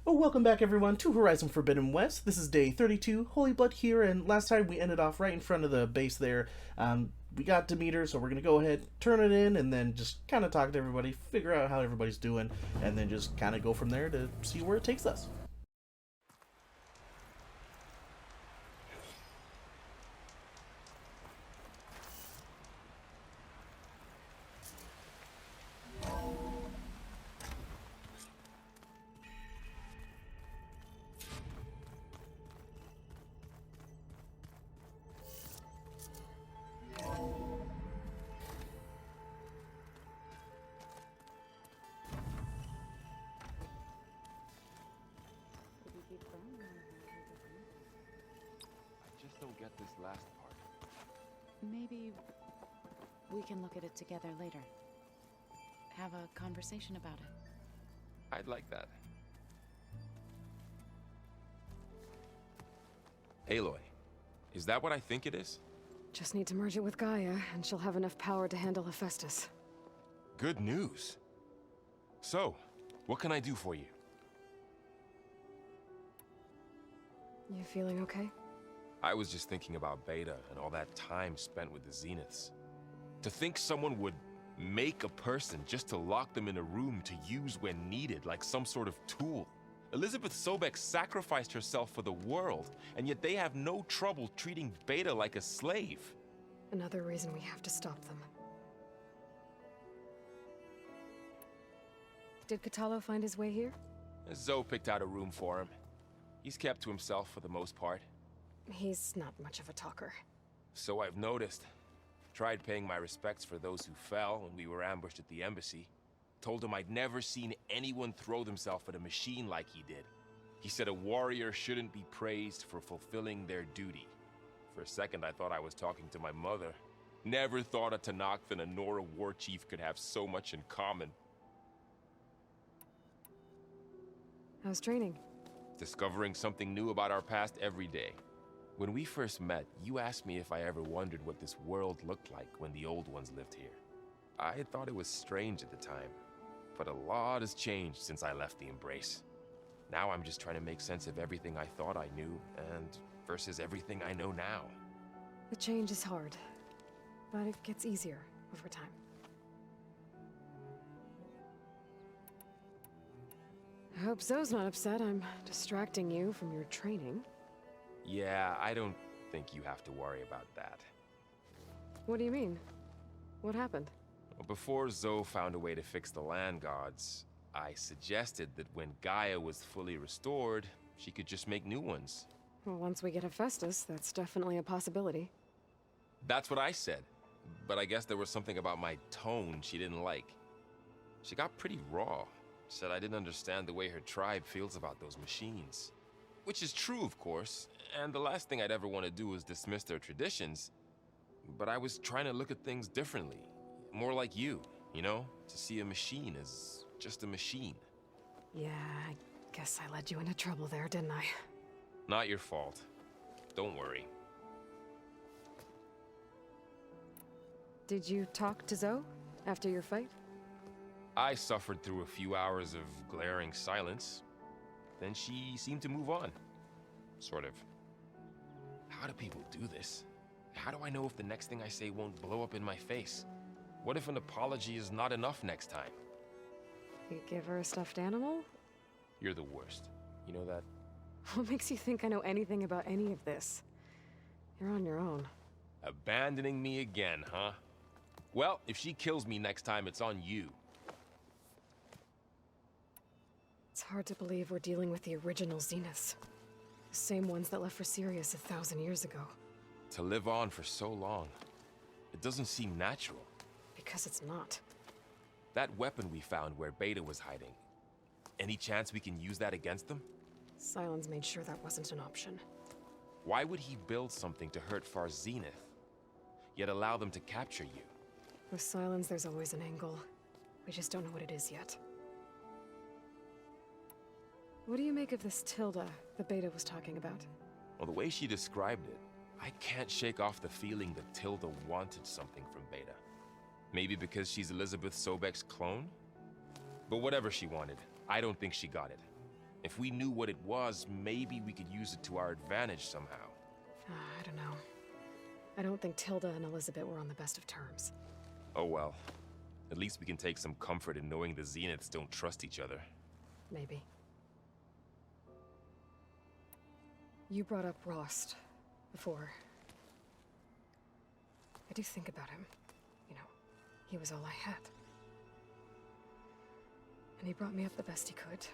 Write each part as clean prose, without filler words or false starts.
Oh, welcome back everyone to Horizon Forbidden West. This is day 32, Holy Blood here, and last time we ended off right in front of the base there. We got Demeter, so we're going to go ahead, turn it in, and then just kind of talk to everybody, figure out how everybody's doing, and then just kind of go from there to see where it takes us. I just don't get this last part. Maybe we can look at it together later. Have a conversation about it. I'd like that. Aloy, is that what I think it is? Just need to merge it with Gaia, and she'll have enough power to handle Hephaestus. Good news. So, what can I do for you? You feeling okay? I was just thinking about Beta and all that time spent with the Zeniths. To think someone would make a person just to lock them in a room to use when needed, like some sort of tool. Elizabeth Sobek sacrificed herself for the world, and yet they have no trouble treating Beta like a slave. Another reason we have to stop them. Did Catalo find his way here? Zoe picked out a room for him. He's kept to himself for the most part. He's not much of a talker. So I've noticed. Tried paying my respects for those who fell when we were ambushed at the embassy. Told him I'd never seen anyone throw themselves at a machine like he did. He said a warrior shouldn't be praised for fulfilling their duty. For a second I thought I was talking to my mother. Never thought a Tenakth and a Nora war chief could have so much in common. How's training? Discovering something new about our past every day. When we first met, you asked me if I ever wondered what this world looked like when the old ones lived here. I had thought it was strange at the time, but a lot has changed since I left the Embrace. Now I'm just trying to make sense of everything I thought I knew, and versus everything I know now. The change is hard, but it gets easier over time. I hope Zoe's not upset I'm distracting you from your training. Yeah, I don't think you have to worry about that. What do you mean? What happened? Before Zoe found a way to fix the land gods, I suggested that when Gaia was fully restored, she could just make new ones. Well, once we get Hephaestus, that's definitely a possibility. That's what I said, but I guess there was something about my tone she didn't like. She got pretty raw, said I didn't understand the way her tribe feels about those machines. Which is true, of course, and the last thing I'd ever want to do is dismiss their traditions. But I was trying to look at things differently. More like you know? To see a machine as just a machine. Yeah, I guess I led you into trouble there, didn't I? Not your fault. Don't worry. Did you talk to Zoe after your fight? I suffered through a few hours of glaring silence. Then she seemed to move on. Sort of. How do people do this? How do I know if the next thing I say won't blow up in my face? What if an apology is not enough next time? You give her a stuffed animal? You're the worst. You know that? What makes you think I know anything about any of this? You're on your own. Abandoning me again, huh? Well, if she kills me next time, it's on you. It's hard to believe we're dealing with the original Zeniths. The same ones that left for Sirius 1,000 years ago. To live on for so long, it doesn't seem natural. Because it's not. That weapon we found where Beta was hiding, any chance we can use that against them? Sylens made sure that wasn't an option. Why would he build something to hurt Far's Zenith, yet allow them to capture you? With Sylens, there's always an angle. We just don't know what it is yet. What do you make of this Tilda the Beta was talking about? Well, the way she described it, I can't shake off the feeling that Tilda wanted something from Beta. Maybe because she's Elizabeth Sobek's clone? But whatever she wanted, I don't think she got it. If we knew what it was, maybe we could use it to our advantage somehow. I don't know. I don't think Tilda and Elizabeth were on the best of terms. Oh well. At least we can take some comfort in knowing the Zeniths don't trust each other. Maybe. You brought up Rost before. I do think about him. You know, he was all I had. And he brought me up the best he could.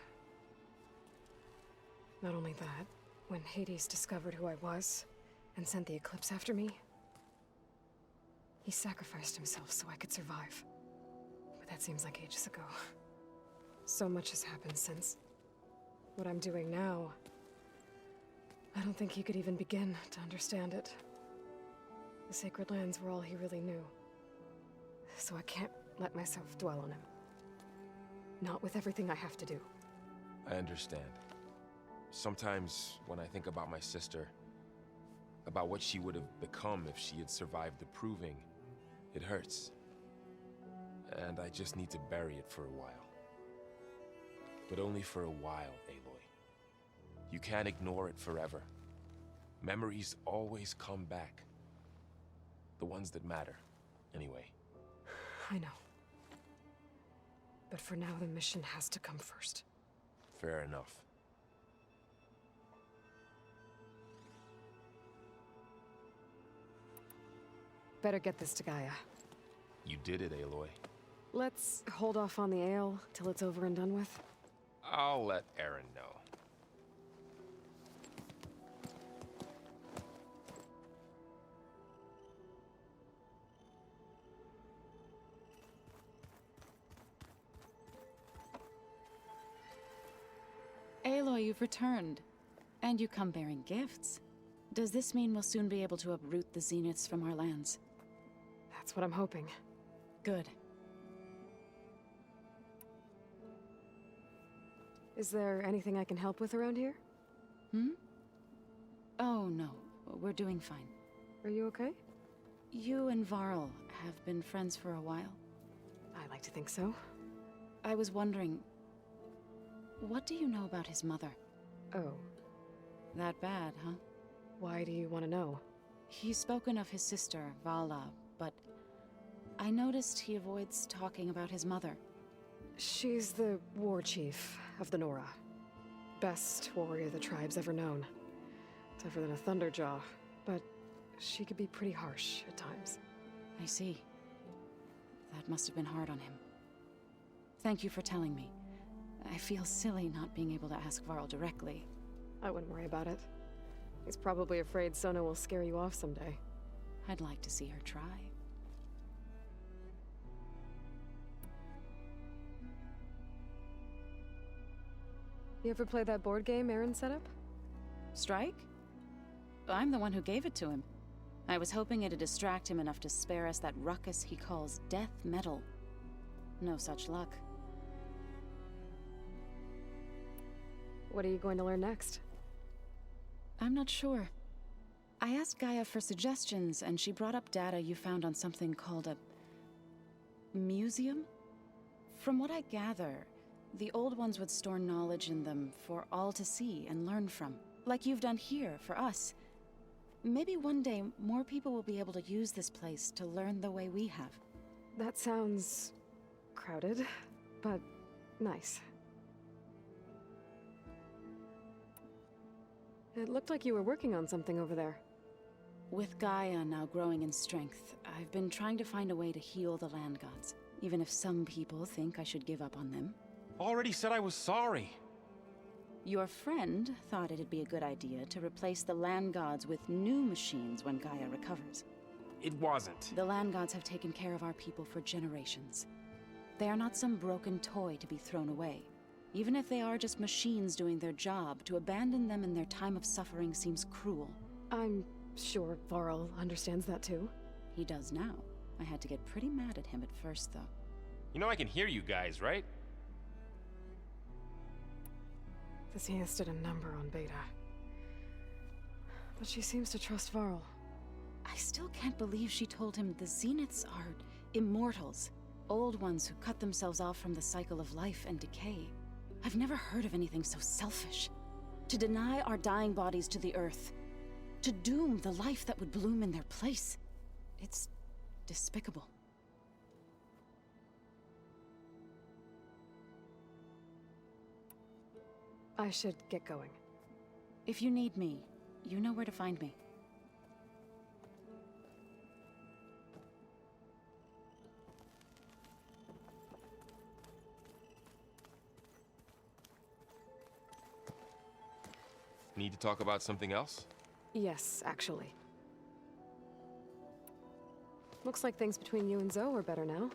Not only that, when Hades discovered who I was and sent the Eclipse after me, he sacrificed himself so I could survive. But that seems like ages ago. So much has happened since. What I'm doing now, I don't think he could even begin to understand it. The Sacred Lands were all he really knew. So I can't let myself dwell on him. Not with everything I have to do. I understand. Sometimes, when I think about my sister, about what she would have become if she had survived the Proving, it hurts. And I just need to bury it for a while. But only for a while, Aloy. You can't ignore it forever. Memories always come back. The ones that matter, anyway. I know. But for now, the mission has to come first. Fair enough. Better get this to Gaia. You did it, Aloy. Let's hold off on the ale till it's over and done with. I'll let Aaron know. Aloy, you've returned. And you come bearing gifts. Does this mean we'll soon be able to uproot the Zeniths from our lands? That's what I'm hoping. Good. Is there anything I can help with around here? Oh, no. We're doing fine. Are you okay? You and Varl have been friends for a while. I like to think so. I was wondering, what do you know about his mother? Oh. That bad, huh? Why do you want to know? He's spoken of his sister, Vala, but I noticed he avoids talking about his mother. She's the war chief of the Nora. Best warrior the tribe's ever known. Tougher than a Thunderjaw, but she could be pretty harsh at times. I see. That must have been hard on him. Thank you for telling me. I feel silly not being able to ask Varl directly. I wouldn't worry about it. He's probably afraid Sona will scare you off someday. I'd like to see her try. You ever play that board game Aaron set up? Strike? I'm the one who gave it to him. I was hoping it'd distract him enough to spare us that ruckus he calls death metal. No such luck. What are you going to learn next? I'm not sure. I asked Gaia for suggestions, and she brought up data you found on something called a museum? From what I gather, the old ones would store knowledge in them for all to see and learn from, like you've done here for us. Maybe one day more people will be able to use this place to learn the way we have. That sounds crowded, but nice. It looked like you were working on something over there. With Gaia now growing in strength, I've been trying to find a way to heal the land gods, even if some people think I should give up on them. Already said I was sorry. Your friend thought it'd be a good idea to replace the land gods with new machines when Gaia recovers. It wasn't. The land gods have taken care of our people for generations. They are not some broken toy to be thrown away. Even if they are just machines doing their job, to abandon them in their time of suffering seems cruel. I'm sure Varl understands that too. He does now. I had to get pretty mad at him at first, though. You know I can hear you guys, right? The Zeniths did a number on Beta. But she seems to trust Varl. I still can't believe she told him the Zeniths are immortals. Old ones who cut themselves off from the cycle of life and decay. I've never heard of anything so selfish. To deny our dying bodies to the earth. To doom the life that would bloom in their place. It's despicable. I should get going. If you need me, you know where to find me. Need to talk about something else? Yes, actually. Looks like things between you and Zoe are better now.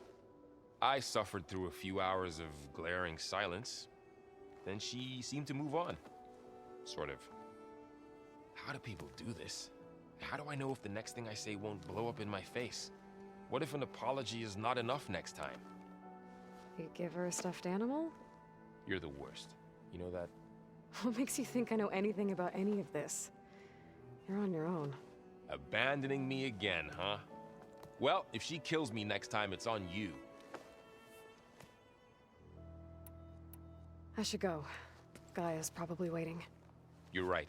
I suffered through a few hours of glaring silence. Then she seemed to move on. Sort of. How do people do this? How do I know if the next thing I say won't blow up in my face? What if an apology is not enough next time? You give her a stuffed animal? You're the worst. You know that? What makes you think I know anything about any of this? You're on your own. Abandoning me again, huh? Well, if she kills me next time, it's on you. I should go. Gaia's probably waiting. You're right.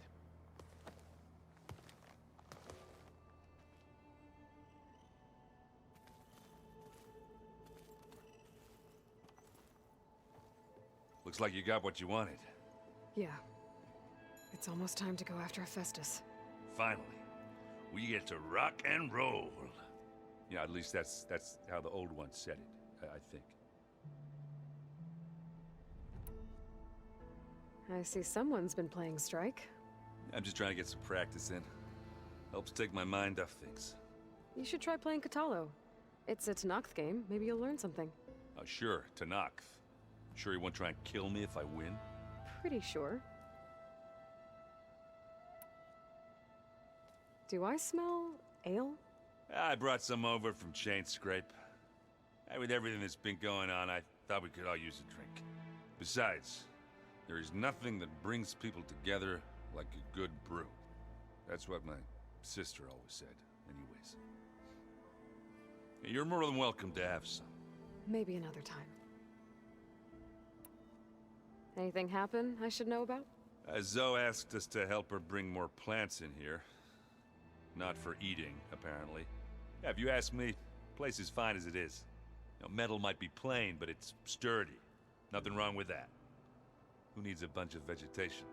Looks like you got what you wanted. Yeah. It's almost time to go after Hephaestus. Finally. We get to rock and roll. Yeah, at least that's how the old one said it, I think. I see someone's been playing Strike. I'm just trying to get some practice in. Helps take my mind off things. You should try playing Katalo. It's a Tenakth game. Maybe you'll learn something. Oh, sure, Tenakth. Sure he won't try and kill me if I win? Pretty sure. Do I smell ale? I brought some over from Chain Scrape. With everything that's been going on, I thought we could all use a drink. Besides, there is nothing that brings people together like a good brew. That's what my sister always said, anyways. You're more than welcome to have some. Maybe another time. Anything happen I should know about? Zoe asked us to help her bring more plants in here. Not for eating, apparently. Yeah, if you ask me, the place is fine as it is. You know, metal might be plain, but it's sturdy. Nothing wrong with that. Who needs a bunch of vegetation?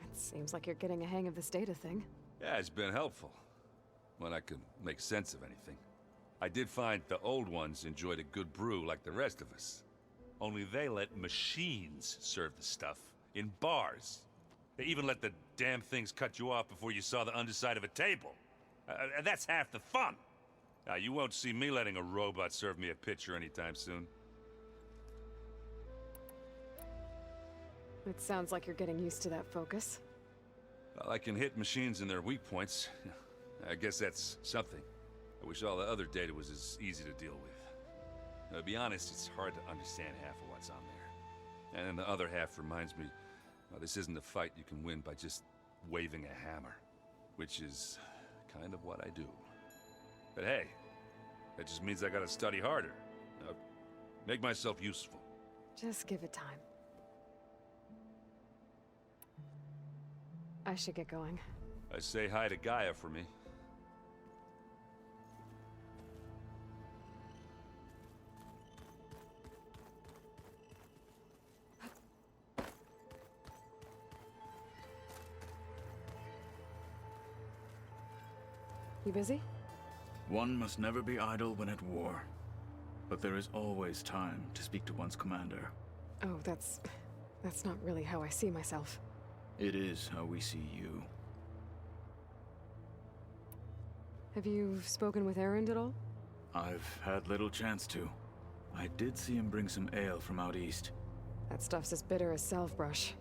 It seems like you're getting a hang of this data thing. Yeah, it's been helpful. When I could make sense of anything. I did find the old ones enjoyed a good brew like the rest of us. Only they let machines serve the stuff in bars. They even let the damn things cut you off before you saw the underside of a table. That's half the fun. You won't see me letting a robot serve me a pitcher anytime soon. It sounds like you're getting used to that focus. Well, I can hit machines in their weak points. I guess that's something. I wish all the other data was as easy to deal with. To be honest, it's hard to understand half of what's on there. And then the other half reminds me, this isn't a fight you can win by just waving a hammer. Which is kind of what I do. But hey, that just means I gotta study harder. Make myself useful. Just give it time. I should get going. Say hi to Gaia for me. You busy? One must never be idle when at war. But there is always time to speak to one's commander. Oh, that's not really how I see myself. It is how we see you. Have you spoken with Erend at all? I've had little chance to. I did see him bring some ale from out east. That stuff's as bitter as salve-brush.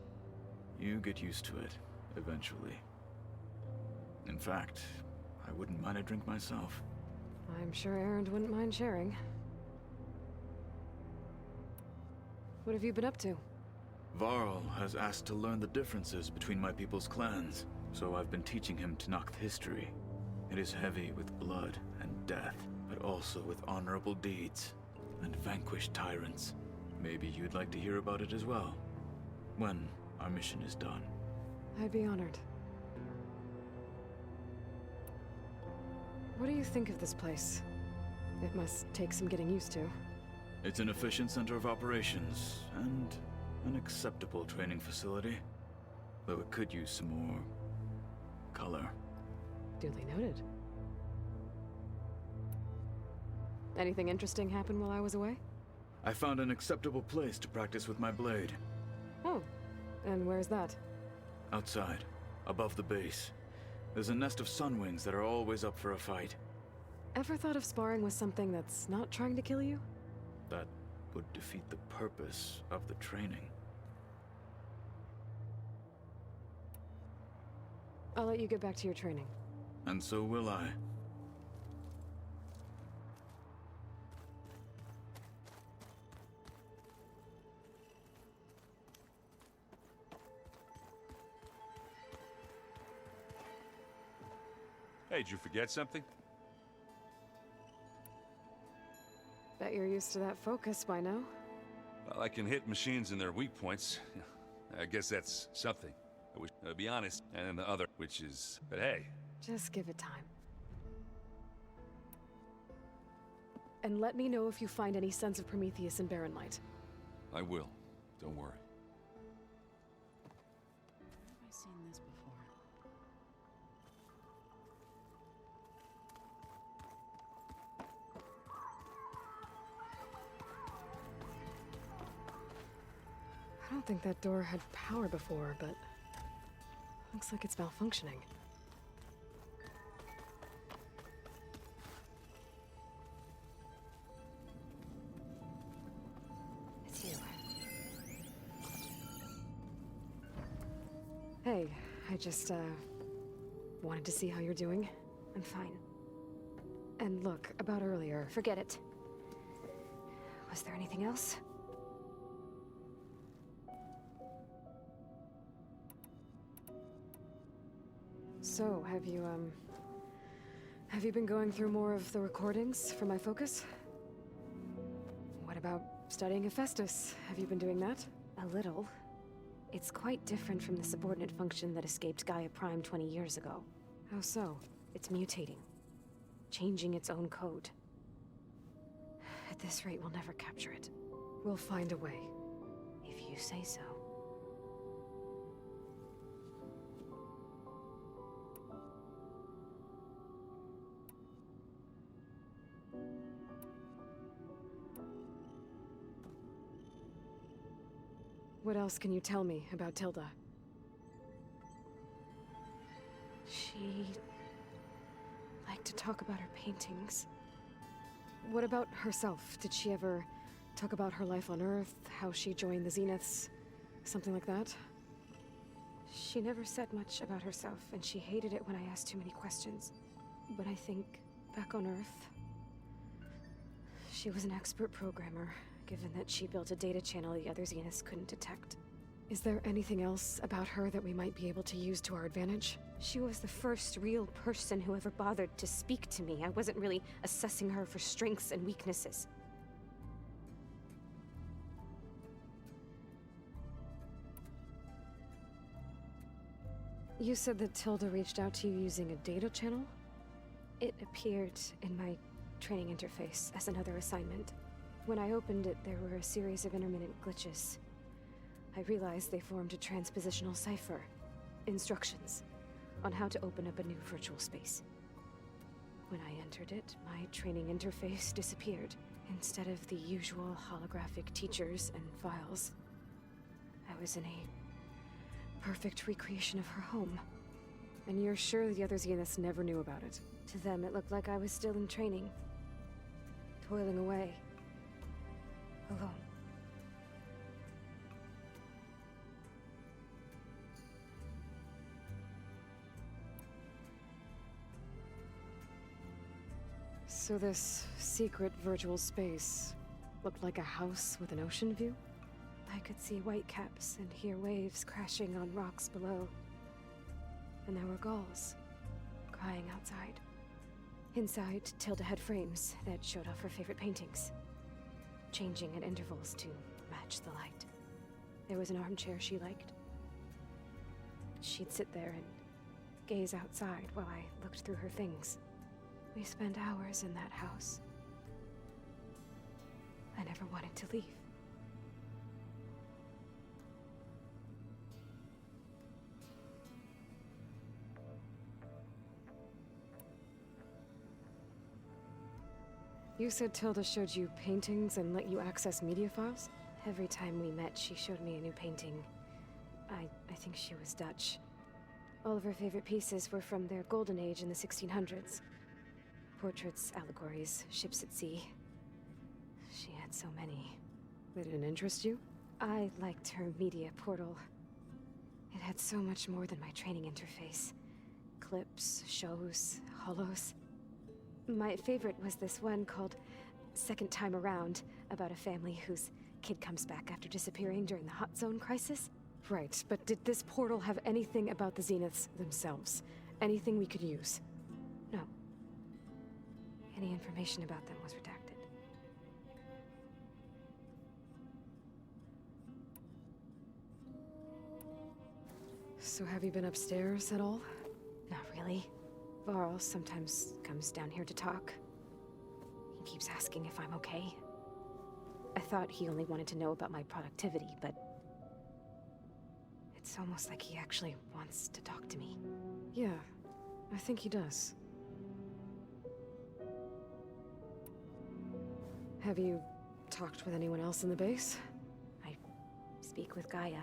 You get used to it, eventually. In fact, I wouldn't mind a drink myself. I'm sure Erend wouldn't mind sharing. What have you been up to? Varl has asked to learn the differences between my people's clans, so I've been teaching him Tenakth history. It is heavy with blood and death, but also with honorable deeds. and vanquish tyrants. Maybe you'd like to hear about it as well, when our mission is done. I'd be honored. What do you think of this place? It must take some getting used to. It's an efficient center of operations, and an acceptable training facility. Though it could use some more color. Duly noted. Anything interesting happen while I was away? I found an acceptable place to practice with my blade. Oh, and where's that? Outside, above the base. There's a nest of sunwings that are always up for a fight. Ever thought of sparring with something that's not trying to kill you? That would defeat the purpose of the training. I'll let you get back to your training. And so will I. Hey, did you forget something? Bet you're used to that focus by now. Well, I can hit machines in their weak points. I guess that's something. I wish, to be honest, and then the other, which is, but hey. Just give it time. And let me know if you find any sense of Prometheus and Barren Light. I will. Don't worry. Where have I seen this before? I don't think that door had power before, but looks like it's malfunctioning. It's you. Hey, I just, wanted to see how you're doing. I'm fine. And look, about earlier. Forget it. Was there anything else? So, have you been going through more of the recordings for my focus? What about studying Hephaestus? Have you been doing that? A little. It's quite different from the subordinate function that escaped Gaia Prime 20 years ago. How so? It's mutating. Changing its own code. At this rate, we'll never capture it. We'll find a way. If you say so. What else can you tell me about Tilda? She liked to talk about her paintings. What about herself? Did she ever talk about her life on Earth, how she joined the Zeniths, something like that? She never said much about herself, and she hated it when I asked too many questions. But I think, back on Earth, she was an expert programmer, given that she built a data channel the other Zeniths couldn't detect. Is there anything else about her that we might be able to use to our advantage? She was the first real person who ever bothered to speak to me. I wasn't really assessing her for strengths and weaknesses. You said that Tilda reached out to you using a data channel? It appeared in my training interface as another assignment. When I opened it, there were a series of intermittent glitches. I realized they formed a transpositional cipher. Instructions on how to open up a new virtual space. When I entered it, my training interface disappeared. Instead of the usual holographic teachers and files, I was in a perfect recreation of her home. And you're sure the other Zeniths never knew about it? To them, it looked like I was still in training. Toiling away. Alone. So this secret virtual space looked like a house with an ocean view? I could see whitecaps and hear waves crashing on rocks below. And there were gulls crying outside. Inside, Tilda had frames that showed off her favorite paintings. changing at intervals to match the light. There was an armchair she liked. She'd sit there and gaze outside while I looked through her things. We spent hours in that house. I never wanted to leave. You said Tilda showed you paintings and let you access media files? Every time we met, she showed me a new painting. I think she was Dutch. All of her favorite pieces were from their golden age in the 1600s. Portraits, allegories, ships at sea. She had so many. They didn't interest you? I liked her media portal. It had so much more than my training interface. Clips, shows, holos. My favorite was this one called Second Time Around, about a family whose kid comes back after disappearing during the Hot Zone crisis. Right, but did this portal have anything about the Zeniths themselves? Anything we could use? No. Any information about them was redacted. So have you been upstairs at all? Not really. Varl sometimes comes down here to talk. He keeps asking if I'm okay. I thought he only wanted to know about my productivity, but it's almost like he actually wants to talk to me. Yeah, I think he does. Have you talked with anyone else in the base? I speak with Gaia.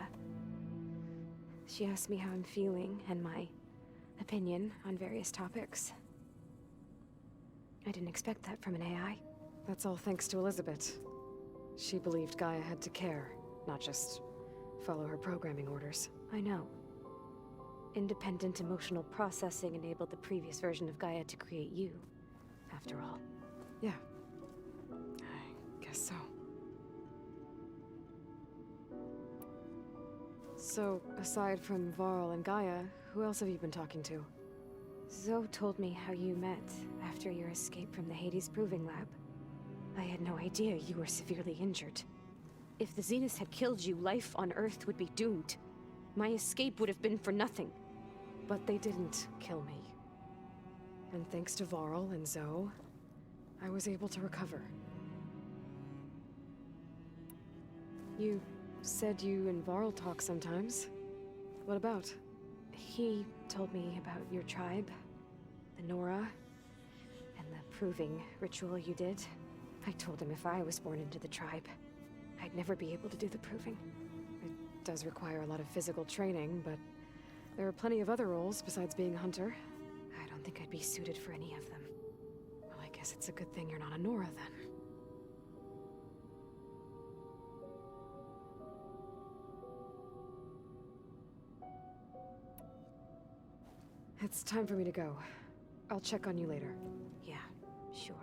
She asked me how I'm feeling and my opinion on various topics. I didn't expect that from an AI. That's all thanks to Elizabeth. She believed Gaia had to care, not just follow her programming orders. I know. Independent emotional processing enabled the previous version of Gaia to create you, after all. Yeah. I guess so. So, aside from Varl and Gaia, who else have you been talking to? Zoe told me how you met after your escape from the Hades Proving Lab. I had no idea you were severely injured. If the Zeniths had killed you, life on Earth would be doomed. My escape would have been for nothing. But they didn't kill me. And thanks to Varl and Zoe, I was able to recover. You said you and Varl talk sometimes. What about? He told me about your tribe, the Nora, and the proving ritual you did. I told him if I was born into the tribe, I'd never be able to do the proving. It does require a lot of physical training, but there are plenty of other roles besides being a hunter. I don't think I'd be suited for any of them. Well, I guess it's a good thing you're not a Nora, then. It's time for me to go. I'll check on you later. Yeah, sure.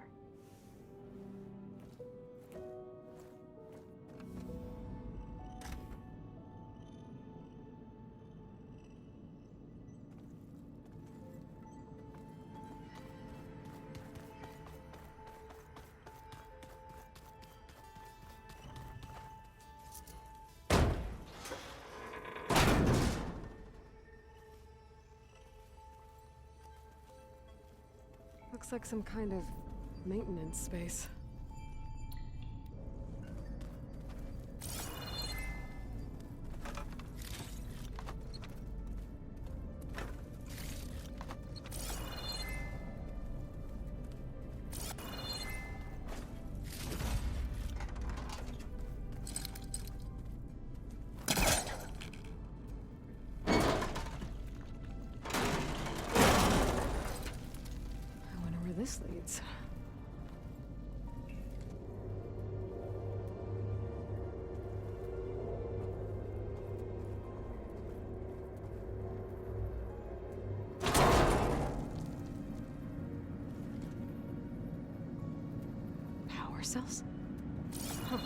Looks like some kind of maintenance space. This leads. Power cells? Huh.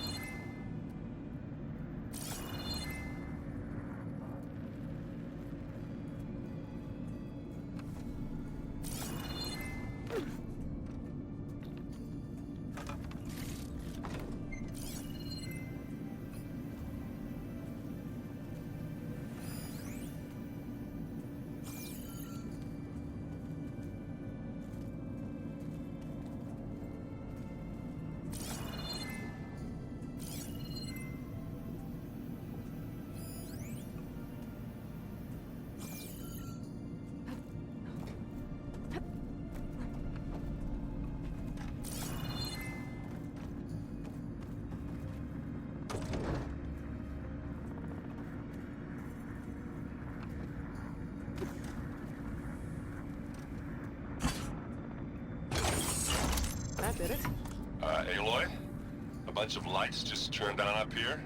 bunch of lights just turned on up here?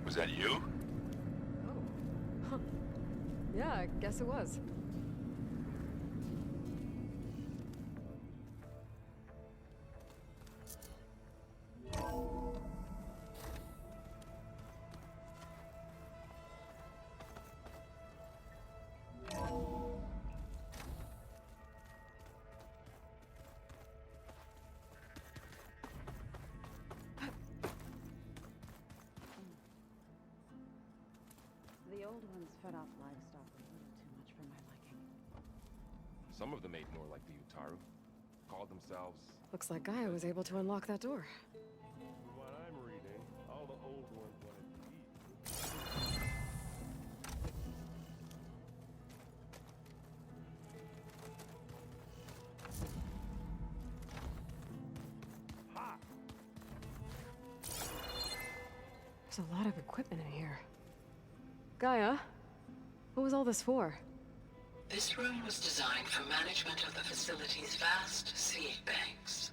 Was that you? Oh. Huh. Yeah, I guess it was. The old ones fed off livestock a little too much for my liking. Some of them ate more like the Utaru. Called themselves... Looks like Gaia was able to unlock that door. From what I'm reading, all the old ones wanted to eat. Ha! There's a lot of equipment in here. Gaia, what was all this for? This room was designed for management of the facility's vast seed banks.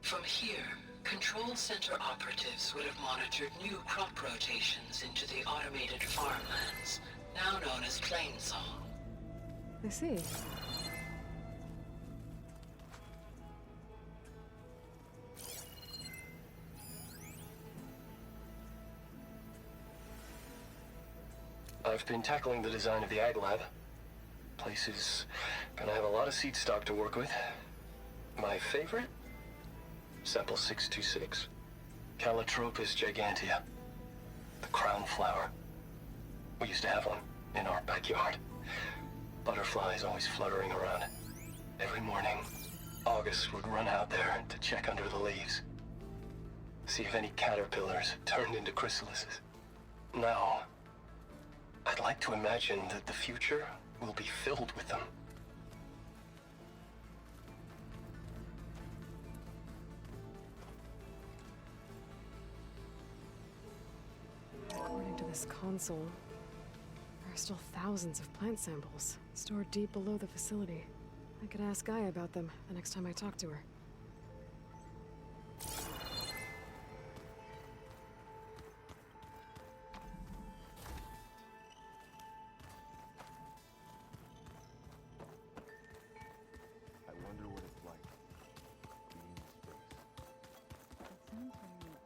From here, control center operatives would have monitored new crop rotations into the automated farmlands, now known as Plainsong. I see. I've been tackling the design of the Ag Lab. Place is gonna have a lot of seed stock to work with. My favorite? Sample 626. Calotropis gigantea. The crown flower. We used to have one in our backyard. Butterflies always fluttering around. Every morning, August would run out there to check under the leaves. See if any caterpillars turned into chrysalises. Now, I'd like to imagine that the future will be filled with them. According to this console, there are still thousands of plant samples stored deep below the facility. I could ask Gaia about them the next time I talk to her. I wonder what it's like being in space. It sounds very...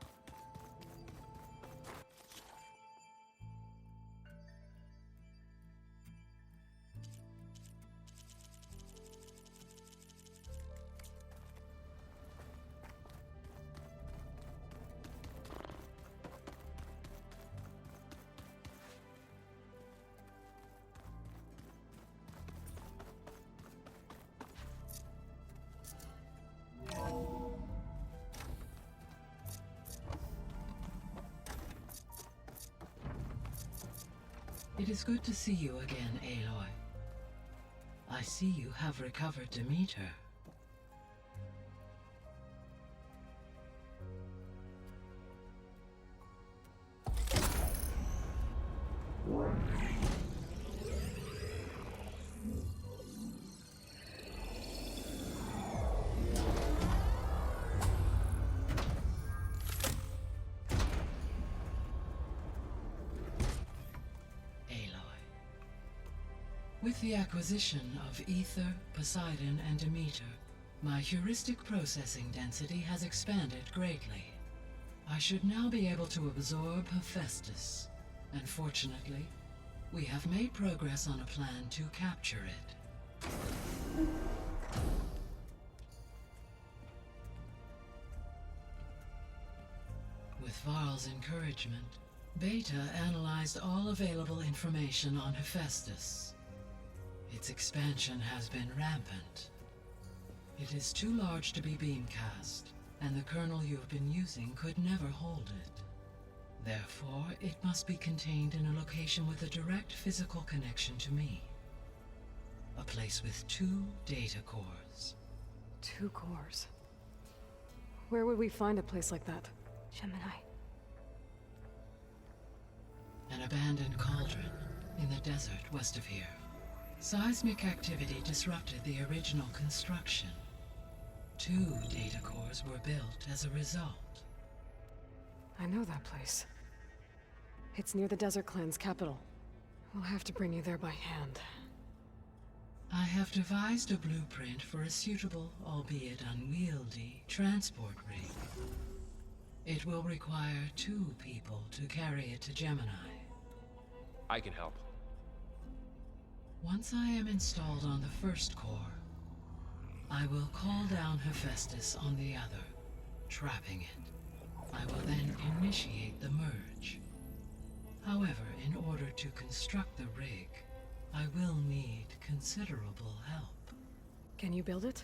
It is good to see you again, Aloy. I see you have recovered Demeter. With the acquisition of Ether, Poseidon, and Demeter, my heuristic processing density has expanded greatly. I should now be able to absorb Hephaestus, and fortunately, we have made progress on a plan to capture it. With Varl's encouragement, Beta analyzed all available information on Hephaestus. Its expansion has been rampant. It is too large to be beamcast, and the kernel you've been using could never hold it. Therefore, it must be contained in a location with a direct physical connection to me. A place with 2 data cores. 2 cores. Where would we find a place like that? Gemini. An abandoned cauldron in the desert west of here. Seismic activity disrupted the original construction. 2 data cores were built as a result. I know that place. It's near the Desert Clan's capital. We'll have to bring you there by hand. I have devised a blueprint for a suitable, albeit unwieldy, transport rig. It will require 2 people to carry it to Gemini. I can help. Once I am installed on the first core, I will call down Hephaestus on the other, trapping it. I will then initiate the merge. However, in order to construct the rig, I will need considerable help. Can you build it?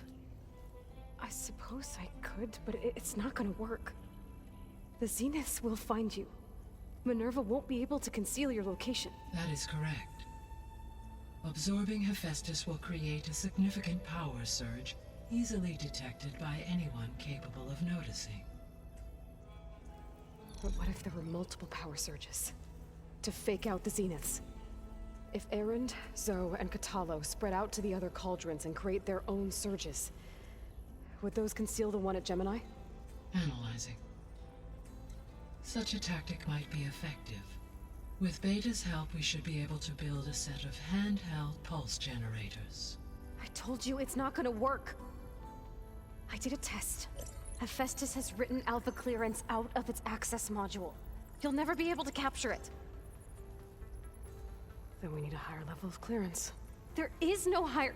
I suppose I could, but it's not gonna work. The Zeniths will find you. Minerva won't be able to conceal your location. That is correct. Absorbing Hephaestus will create a significant power surge, easily detected by anyone capable of noticing. But what if there were multiple power surges? To fake out the Zeniths? If Erend, Zoe, and Katalo spread out to the other cauldrons and create their own surges, would those conceal the one at Gemini? Analyzing. Such a tactic might be effective. With Beta's help, we should be able to build a set of handheld pulse generators. I told you it's not gonna work. I did a test. Hephaestus has written Alpha clearance out of its access module. You'll never be able to capture it. Then we need a higher level of clearance. There is no higher...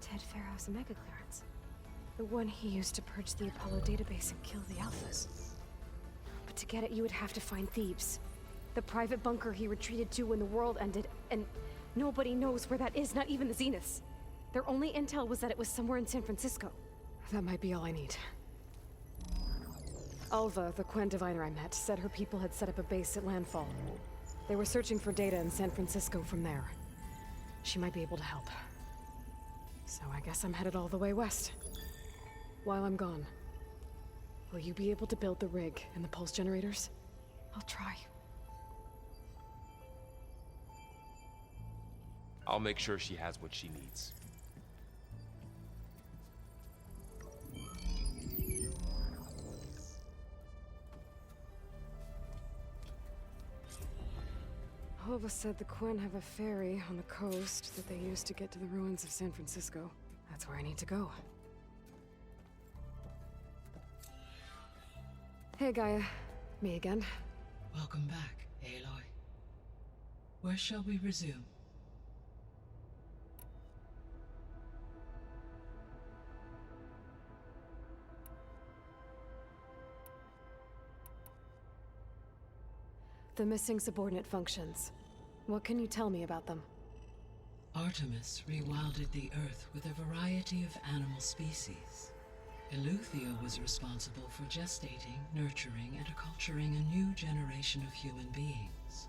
Ted Pharaoh's mega clearance. The one he used to purge the Apollo database and kill the Alphas. But to get it, you would have to find Thebes. The private bunker he retreated to when the world ended, and nobody knows where that is, not even the Zeniths. Their only intel was that it was somewhere in San Francisco. That might be all I need. Alva, the Quen diviner I met, said her people had set up a base at landfall. They were searching for data in San Francisco from there. She might be able to help. So I guess I'm headed all the way west. While I'm gone, will you be able to build the rig and the pulse generators? I'll try. I'll make sure she has what she needs. Alva said the Quen have a ferry on the coast that they use to get to the ruins of San Francisco. That's where I need to go. Hey, Gaia. Me again. Welcome back, Aloy. Where shall we resume? The missing subordinate functions. What can you tell me about them? Artemis rewilded the Earth with a variety of animal species. Eleuthia was responsible for gestating, nurturing, and acculturating a new generation of human beings.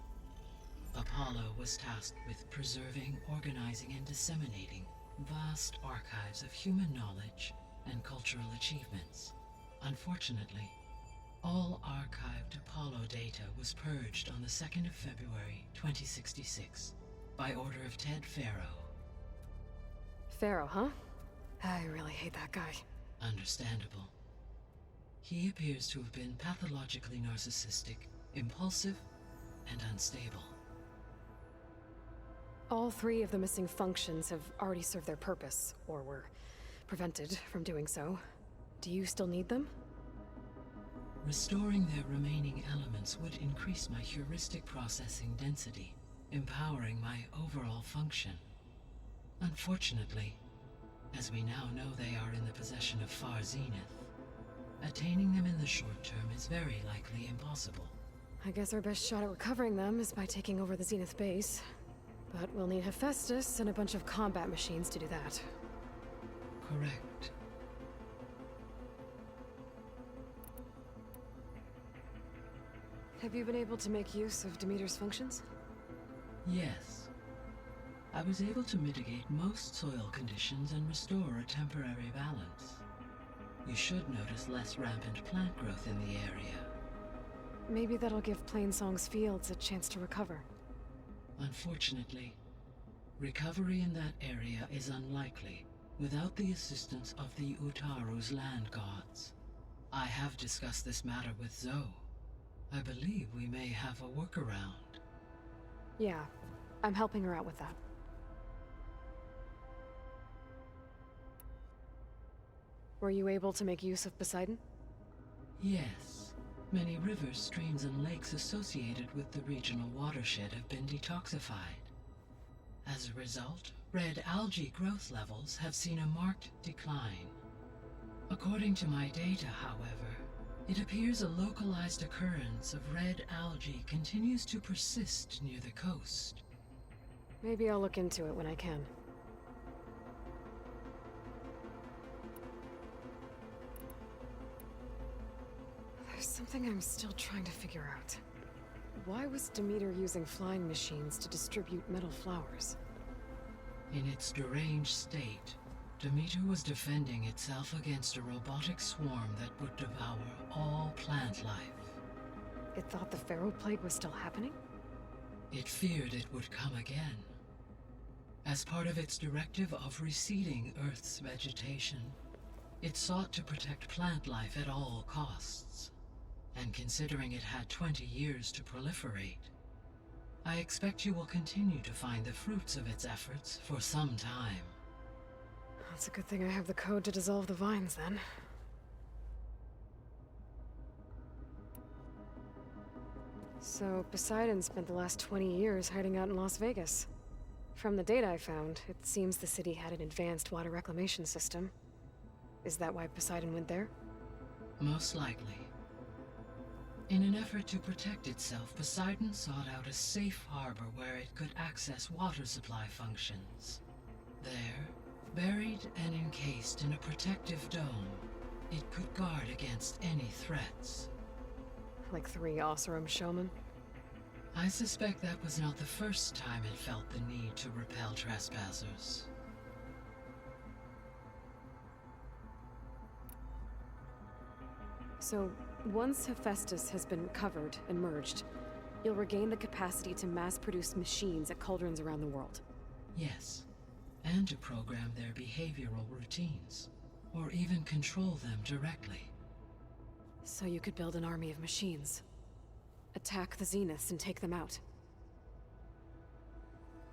Apollo was tasked with preserving, organizing, and disseminating vast archives of human knowledge and cultural achievements. Unfortunately, all archived Apollo data was purged on the 2nd of February, 2066, by order of Ted Pharaoh. Pharaoh, huh? I really hate that guy. Understandable. He appears to have been pathologically narcissistic, impulsive, and unstable. All 3 of the missing functions have already served their purpose, or were prevented from doing so. Do you still need them? Restoring their remaining elements would increase my heuristic processing density, empowering my overall function. Unfortunately, as we now know they are in the possession of Far Zenith, attaining them in the short term is very likely impossible. I guess our best shot at recovering them is by taking over the Zenith base. But we'll need Hephaestus and a bunch of combat machines to do that. Correct. Have you been able to make use of Demeter's functions? Yes. I was able to mitigate most soil conditions and restore a temporary balance. You should notice less rampant plant growth in the area. Maybe that'll give Plainsong's fields a chance to recover. Unfortunately, recovery in that area is unlikely without the assistance of the Utaru's land gods. I have discussed this matter with Zoe. I believe we may have a workaround. Yeah, I'm helping her out with that. Were you able to make use of Poseidon? Yes. Many rivers, streams, and lakes associated with the regional watershed have been detoxified. As a result, red algae growth levels have seen a marked decline. According to my data, however, it appears a localized occurrence of red algae continues to persist near the coast. Maybe I'll look into it when I can. There's something I'm still trying to figure out. Why was Demeter using flying machines to distribute metal flowers? In its deranged state, Demeter was defending itself against a robotic swarm that would devour all plant life. It thought the Pharaoh Plague was still happening? It feared it would come again. As part of its directive of receding Earth's vegetation, it sought to protect plant life at all costs. And considering it had 20 years to proliferate, I expect you will continue to find the fruits of its efforts for some time. That's a good thing I have the code to dissolve the vines, then. So, Poseidon spent the last 20 years hiding out in Las Vegas. From the data I found, it seems the city had an advanced water reclamation system. Is that why Poseidon went there? Most likely. In an effort to protect itself, Poseidon sought out a safe harbor where it could access water supply functions. There, buried and encased in a protective dome, it could guard against any threats. Like 3 Oseram showmen? I suspect that was not the first time it felt the need to repel trespassers. So, once Hephaestus has been recovered and merged, you'll regain the capacity to mass-produce machines at cauldrons around the world. Yes, and to program their behavioral routines, or even control them directly. So you could build an army of machines. Attack the Zeniths and take them out.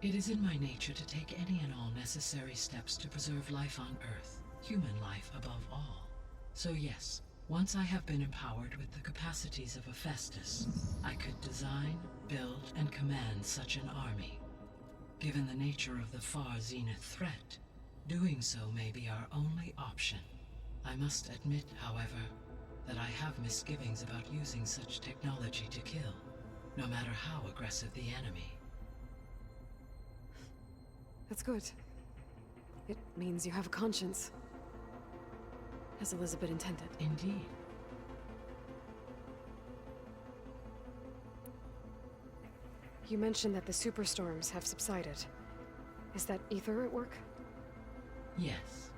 It is in my nature to take any and all necessary steps to preserve life on Earth, human life above all. So yes, once I have been empowered with the capacities of Hephaestus, I could design, build, and command such an army. Given the nature of the far Zenith threat, doing so may be our only option. I must admit, however, that I have misgivings about using such technology to kill, no matter how aggressive the enemy. That's good. It means you have a conscience. As Elizabeth intended. Indeed. You mentioned that the superstorms have subsided. Is that Ether at work? Yes.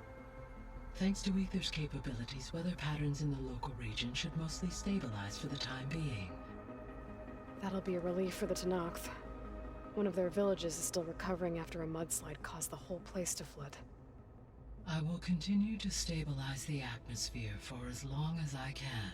Thanks to Ether's capabilities, weather patterns in the local region should mostly stabilize for the time being. That'll be a relief for the Tenakth. One of their villages is still recovering after a mudslide caused the whole place to flood. I will continue to stabilize the atmosphere for as long as I can.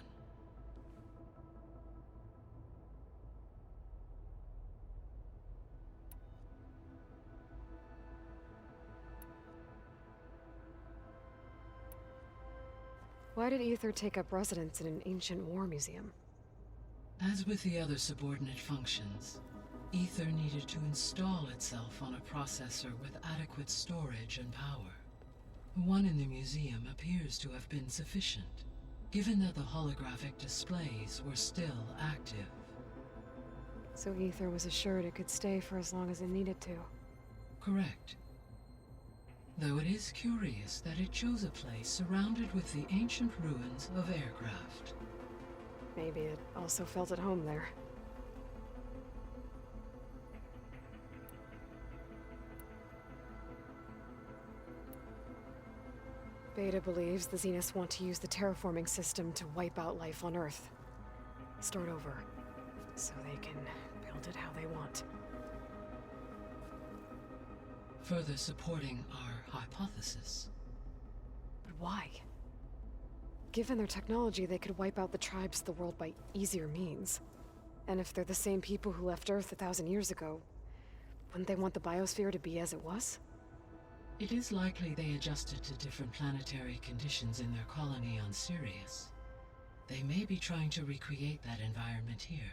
Why did Ether take up residence in an ancient war museum? As with the other subordinate functions, Ether needed to install itself on a processor with adequate storage and power. One in the museum appears to have been sufficient, given that the holographic displays were still active. So Ether was assured it could stay for as long as it needed to. Correct. Though it is curious that it chose a place surrounded with the ancient ruins of aircraft. Maybe it also felt at home there. Beta believes the Zeniths want to use the terraforming system to wipe out life on Earth. Start over, so they can build it how they want. Further supporting our hypothesis. But why? Given their technology, they could wipe out the tribes of the world by easier means. And if they're the same people who left Earth 1,000 years ago, wouldn't they want the biosphere to be as it was? It is likely they adjusted to different planetary conditions in their colony on Sirius. They may be trying to recreate that environment here.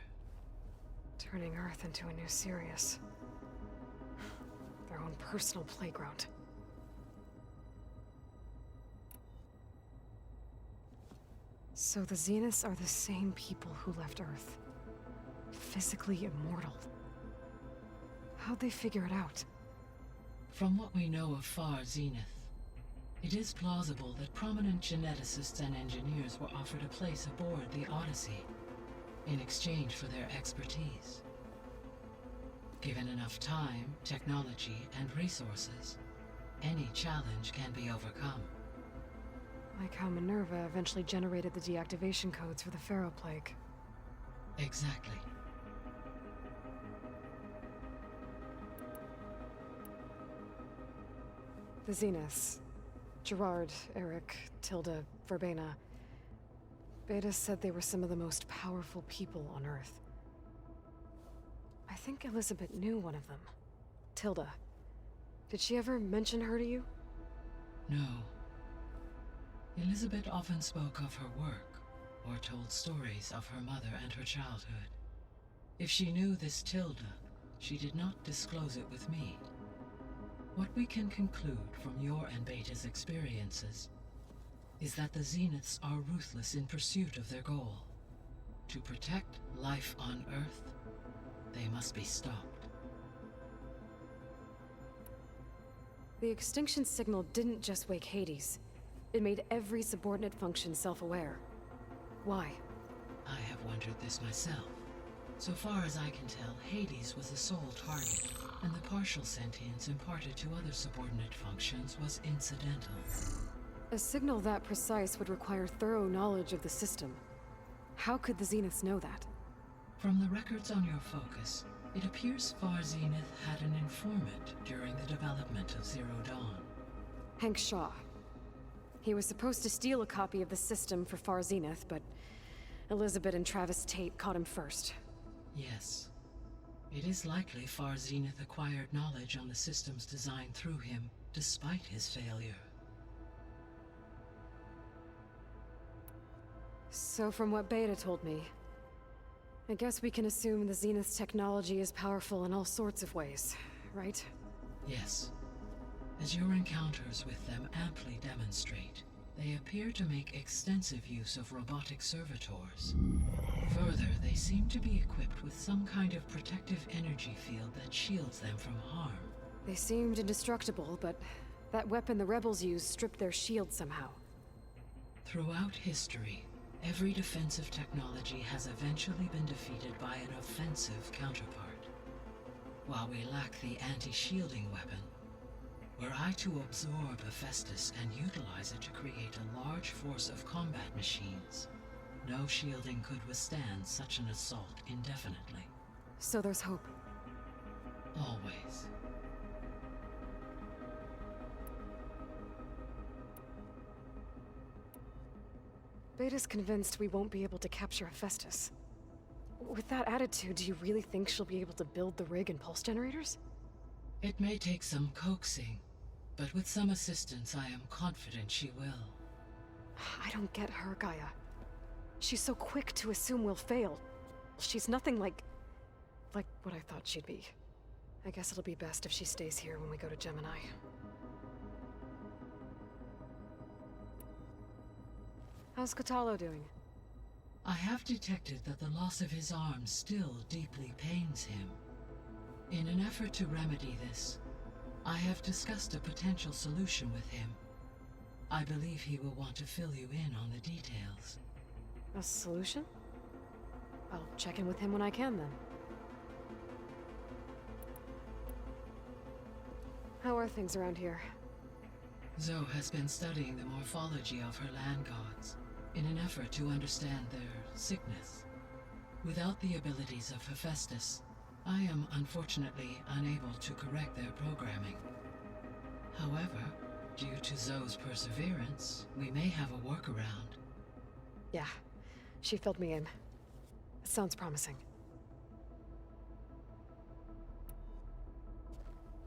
Turning Earth into a new Sirius. Their own personal playground. So the Zeniths are the same people who left Earth. Physically immortal. How'd they figure it out? From what we know of Far Zenith, it is plausible that prominent geneticists and engineers were offered a place aboard the Odyssey in exchange for their expertise. Given enough time, technology, and resources, any challenge can be overcome. Like how Minerva eventually generated the deactivation codes for the Pharaoh Plague. Exactly. The Zeniths. Gerard, Eric, Tilda, Verbena. Beta said they were some of the most powerful people on Earth. I think Elizabeth knew one of them. Tilda. Did she ever mention her to you? No. Elizabeth often spoke of her work, or told stories of her mother and her childhood. If she knew this Tilda, she did not disclose it with me. What we can conclude from your and Beta's experiences is that the Zeniths are ruthless in pursuit of their goal. To protect life on Earth, they must be stopped. The extinction signal didn't just wake Hades. It made every subordinate function self-aware. Why? I have wondered this myself. So far as I can tell, Hades was the sole target, and the partial sentience imparted to other subordinate functions was incidental. A signal that precise would require thorough knowledge of the system. How could the Zeniths know that? From the records on your focus, it appears Far Zenith had an informant during the development of Zero Dawn. Hank Shaw. He was supposed to steal a copy of the system for Far Zenith, but Elizabeth and Travis Tate caught him first. Yes. It is likely Far Zenith acquired knowledge on the systems designed through him, despite his failure. So from what Beta told me, I guess we can assume the Zenith's technology is powerful in all sorts of ways, right? Yes. As your encounters with them amply demonstrate, they appear to make extensive use of robotic servitors. Further, they seem to be equipped with some kind of protective energy field that shields them from harm. They seemed indestructible, but that weapon the rebels used stripped their shield somehow. Throughout history, every defensive technology has eventually been defeated by an offensive counterpart. While we lack the anti-shielding weapon, were I to absorb Hephaestus and utilize it to create a large force of combat machines, no shielding could withstand such an assault indefinitely. So there's hope. Always. Beta's convinced we won't be able to capture Hephaestus. With that attitude, do you really think she'll be able to build the rig and pulse generators? It may take some coaxing, but with some assistance I am confident she will. I don't get her, Gaia. She's so quick to assume we'll fail. She's nothing like what I thought she'd be. I guess it'll be best if she stays here when we go to Gemini. How's Catalo doing? I have detected that the loss of his arm still deeply pains him. In an effort to remedy this, I have discussed a potential solution with him. I believe he will want to fill you in on the details. A solution? I'll check in with him when I can, then. How are things around here? Zoe has been studying the morphology of her land gods in an effort to understand their sickness. Without the abilities of Hephaestus, I am unfortunately unable to correct their programming. However, due to Zoe's perseverance, we may have a workaround. Yeah, she filled me in. It sounds promising.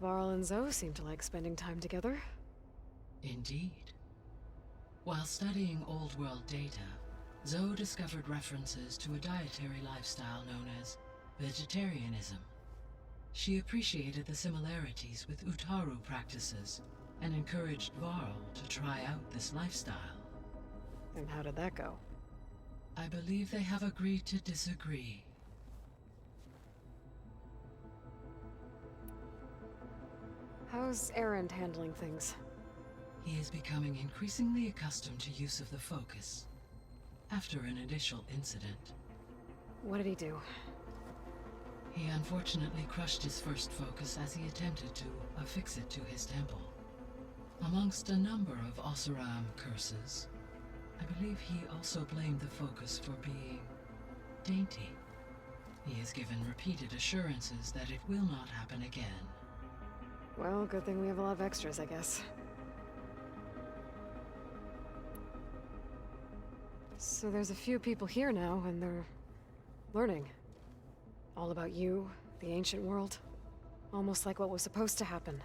Varl and Zoe seem to like spending time together. Indeed. While studying Old World data, Zoe discovered references to a dietary lifestyle known as vegetarianism. She appreciated the similarities with Utaru practices and encouraged Varl to try out this lifestyle. And how did that go? I believe they have agreed to disagree. How's Erend handling things? He is becoming increasingly accustomed to use of the focus, after an initial incident. What did he do? He unfortunately crushed his first focus as he attempted to affix it to his temple. Amongst a number of Oseram curses, I believe he also blamed the focus for being dainty. He has given repeated assurances that it will not happen again. Well, good thing we have a lot of extras, I guess. So there's a few people here now, and they're learning. All about you, the ancient world. Almost like what was supposed to happen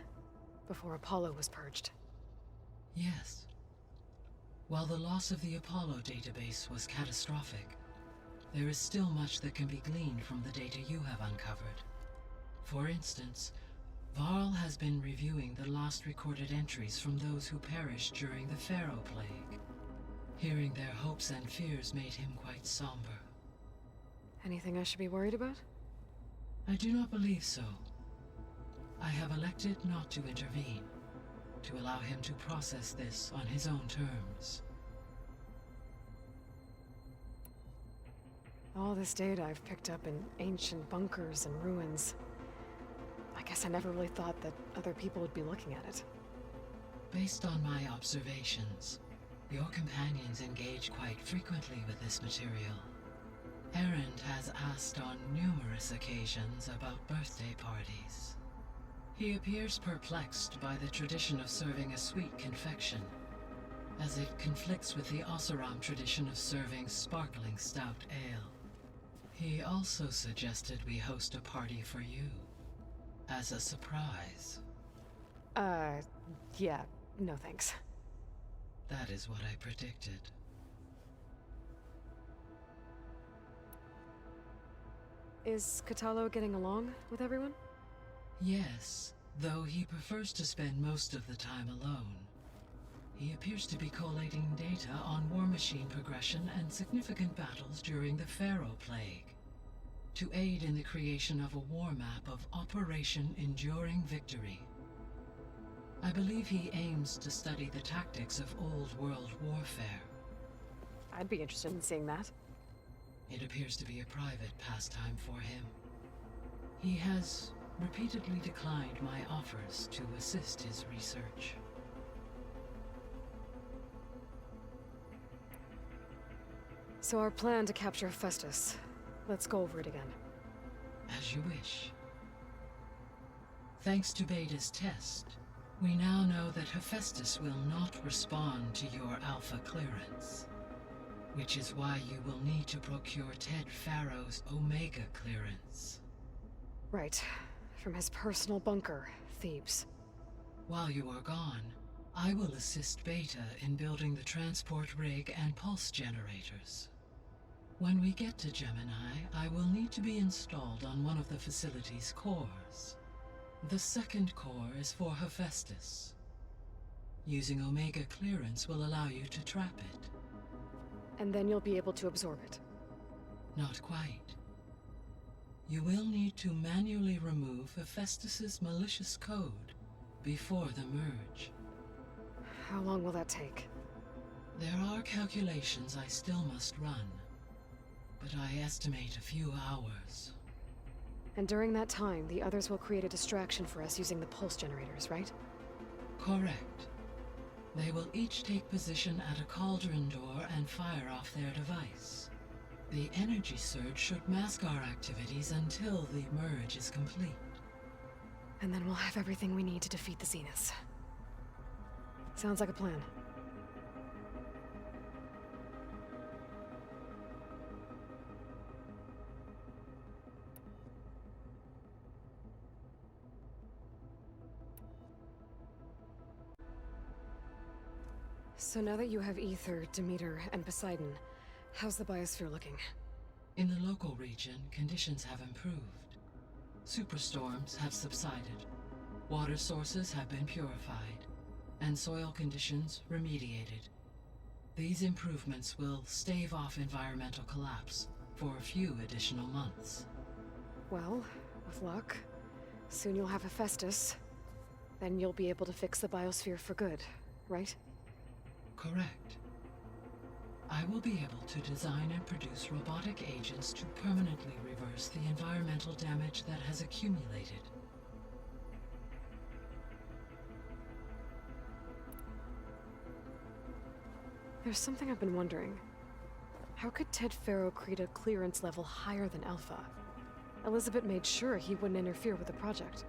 before Apollo was purged. Yes. While the loss of the Apollo database was catastrophic, there is still much that can be gleaned from the data you have uncovered. For instance, Varl has been reviewing the last recorded entries from those who perished during the Pharaoh Plague. Hearing their hopes and fears made him quite somber. Anything I should be worried about? I do not believe so. I have elected not to intervene, to allow him to process this on his own terms. All this data I've picked up in ancient bunkers and ruins. I guess I never really thought that other people would be looking at it. Based on my observations, your companions engage quite frequently with this material. Erend has asked on numerous occasions about birthday parties. He appears perplexed by the tradition of serving a sweet confection, as it conflicts with the Oseram tradition of serving sparkling stout ale. He also suggested we host a party for you, as a surprise. Yeah, no thanks. That is what I predicted. Is Katalo getting along with everyone? Yes, though he prefers to spend most of the time alone. He appears to be collating data on war machine progression and significant battles during the Pharaoh Plague, to aid in the creation of a war map of Operation Enduring Victory. I believe he aims to study the tactics of Old World warfare. I'd be interested in seeing that. It appears to be a private pastime for him. He has repeatedly declined my offers to assist his research. So our plan to capture Hephaestus. Let's go over it again. As you wish. Thanks to Beta's test, we now know that Hephaestus will not respond to your Alpha clearance, which is why you will need to procure Ted Pharaoh's Omega clearance. Right. From his personal bunker, Thebes. While you are gone, I will assist Beta in building the transport rig and pulse generators. When we get to Gemini, I will need to be installed on one of the facility's cores. The second core is for Hephaestus. Using Omega clearance will allow you to trap it. And then you'll be able to absorb it. Not quite. You will need to manually remove Hephaestus's malicious code before the merge. How long will that take? There are calculations I still must run, but I estimate a few hours. And during that time, the others will create a distraction for us using the pulse generators, right? Correct. They will each take position at a cauldron door and fire off their device. The energy surge should mask our activities until the merge is complete. And then we'll have everything we need to defeat the Zeniths. Sounds like a plan. So now that you have Ether, Demeter, and Poseidon, how's the biosphere looking? In the local region, conditions have improved. Superstorms have subsided, water sources have been purified, and soil conditions remediated. These improvements will stave off environmental collapse for a few additional months. Well, with luck, soon you'll have Hephaestus. Then you'll be able to fix the biosphere for good, right? Correct. I will be able to design and produce robotic agents to permanently reverse the environmental damage that has accumulated. There's something I've been wondering. How could Ted Faro create a clearance level higher than Alpha? Elizabeth made sure he wouldn't interfere with the project.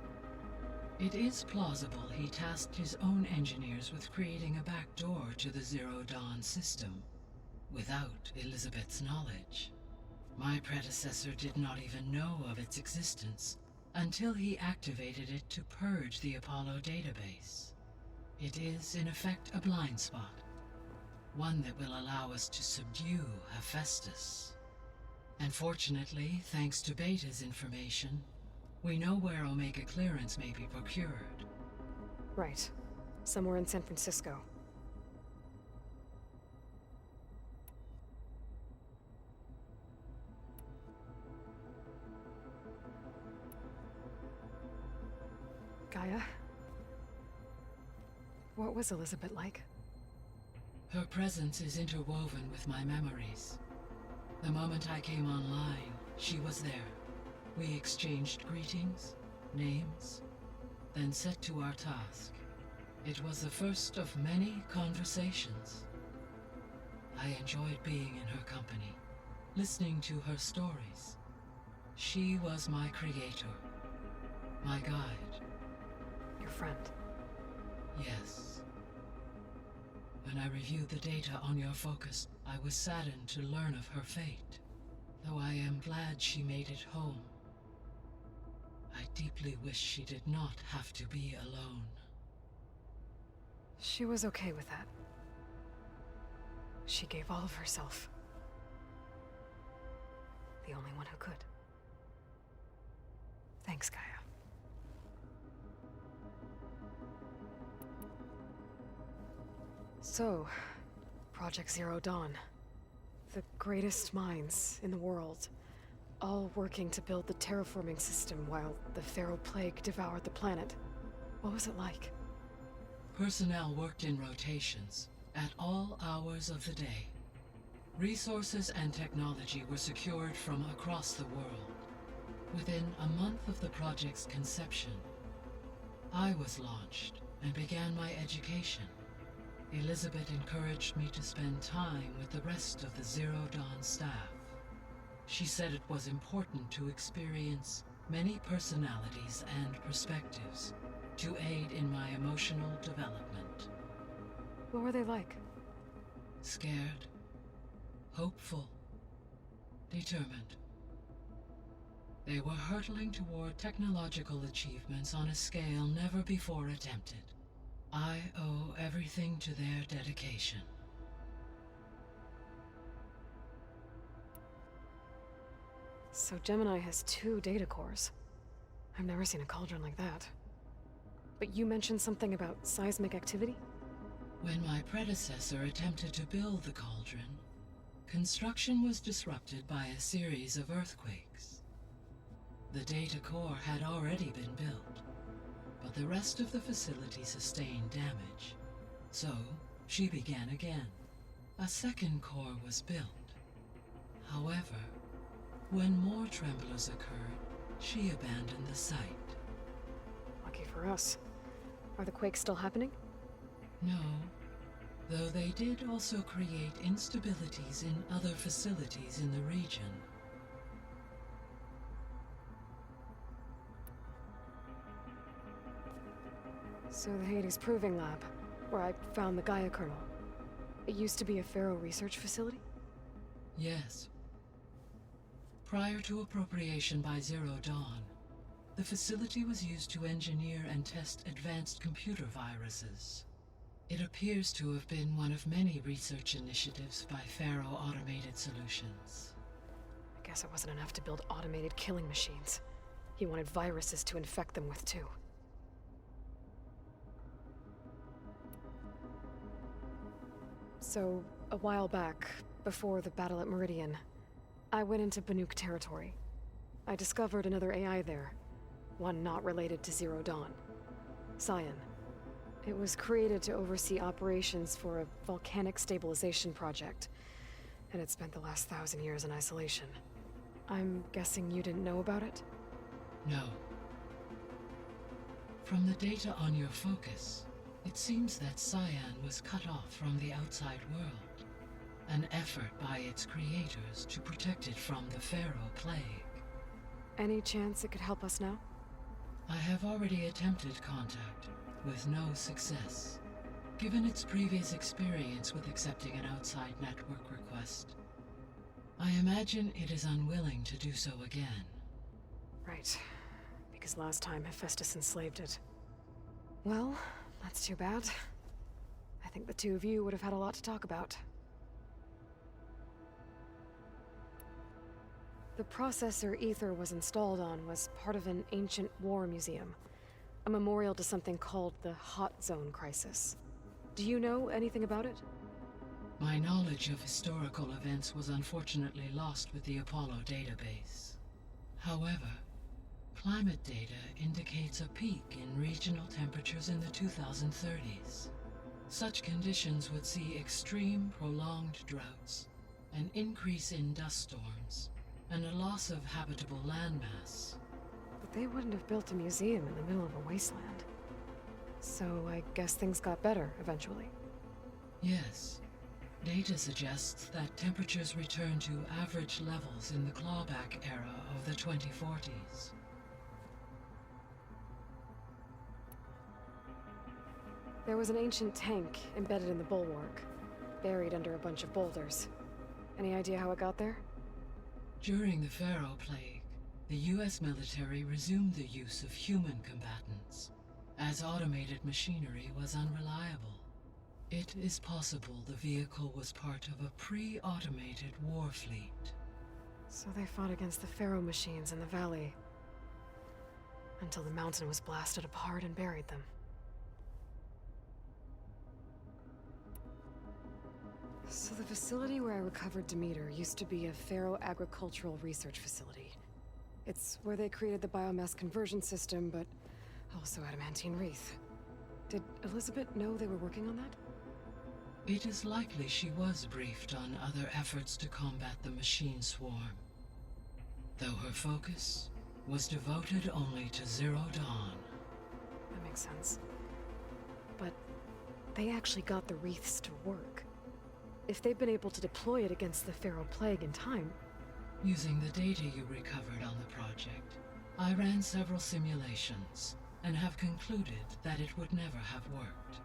It is plausible he tasked his own engineers with creating a back door to the Zero Dawn system, without Elizabeth's knowledge. My predecessor did not even know of its existence until he activated it to purge the Apollo database. It is, in effect, a blind spot, one that will allow us to subdue Hephaestus. And fortunately, thanks to Beta's information, we know where Omega clearance may be procured. Right. Somewhere in San Francisco. Gaia? What was Elizabeth like? Her presence is interwoven with my memories. The moment I came online, she was there. We exchanged greetings, names, then set to our task. It was the first of many conversations. I enjoyed being in her company, listening to her stories. She was my creator, my guide. Your friend? Yes. When I reviewed the data on your focus, I was saddened to learn of her fate, though I am glad she made it home. I deeply wish she did not have to be alone. She was okay with that. She gave all of herself. The only one who could. Thanks, Gaia. So, Project Zero Dawn. The greatest minds in the world, all working to build the terraforming system while the Pharaoh Plague devoured the planet. What was it like? Personnel worked in rotations, at all hours of the day. Resources and technology were secured from across the world. Within a month of the project's conception, I was launched and began my education. Elizabeth encouraged me to spend time with the rest of the Zero Dawn staff. She said it was important to experience many personalities and perspectives to aid in my emotional development. What were they like? Scared, hopeful, determined. They were hurtling toward technological achievements on a scale never before attempted. I owe everything to their dedication. So Gemini has 2 data cores. I've never seen a cauldron like that. But you mentioned something about seismic activity? When my predecessor attempted to build the cauldron, construction was disrupted by a series of earthquakes. The data core had already been built, but the rest of the facility sustained damage. So, she began again. A second core was built. However, when more tremblers occurred, she abandoned the site. Lucky for us. Are the quakes still happening? No, though they did also create instabilities in other facilities in the region. So the Hades Proving Lab, where I found the Gaia kernel. It used to be a Pharaoh research facility? Yes. Prior to appropriation by Zero Dawn, the facility was used to engineer and test advanced computer viruses. It appears to have been one of many research initiatives by Pharaoh Automated Solutions. I guess it wasn't enough to build automated killing machines. He wanted viruses to infect them with, too. So, a while back, before the battle at Meridian, I went into Banuk territory. I discovered another AI there, one not related to Zero Dawn. Cyan. It was created to oversee operations for a volcanic stabilization project, and it spent the last 1,000 years in isolation. I'm guessing you didn't know about it? No. From the data on your focus, it seems that Cyan was cut off from the outside world, an effort by its creators to protect it from the Pharaoh Plague. Any chance it could help us now? I have already attempted contact, with no success. Given its previous experience with accepting an outside network request, I imagine it is unwilling to do so again. Right. Because last time Hephaestus enslaved it. Well, that's too bad. I think the two of you would have had a lot to talk about. The processor Ether was installed on was part of an ancient war museum. A memorial to something called the Hot Zone Crisis. Do you know anything about it? My knowledge of historical events was unfortunately lost with the Apollo database. However, climate data indicates a peak in regional temperatures in the 2030s. Such conditions would see extreme, prolonged droughts, an increase in dust storms, and a loss of habitable landmass. But they wouldn't have built a museum in the middle of a wasteland. So I guess things got better eventually. Yes. Data suggests that temperatures return to average levels in the clawback era of the 2040s. There was an ancient tank embedded in the bulwark, buried under a bunch of boulders. Any idea how it got there? During the Pharaoh Plague, the US military resumed the use of human combatants, as automated machinery was unreliable. It is possible the vehicle was part of a pre-automated war fleet. So they fought against the Pharaoh machines in the valley, until the mountain was blasted apart and buried them. So the facility where I recovered Demeter used to be a Pharaoh agricultural research facility. It's where they created the biomass conversion system, but also adamantine wreath. Did Elizabeth know they were working on that? It is likely she was briefed on other efforts to combat the machine swarm, though her focus was devoted only to Zero Dawn. That makes sense. But they actually got the wreaths to work. If they've been able to deploy it against the Pharaoh Plague in time... Using the data you recovered on the project, I ran several simulations and have concluded that it would never have worked.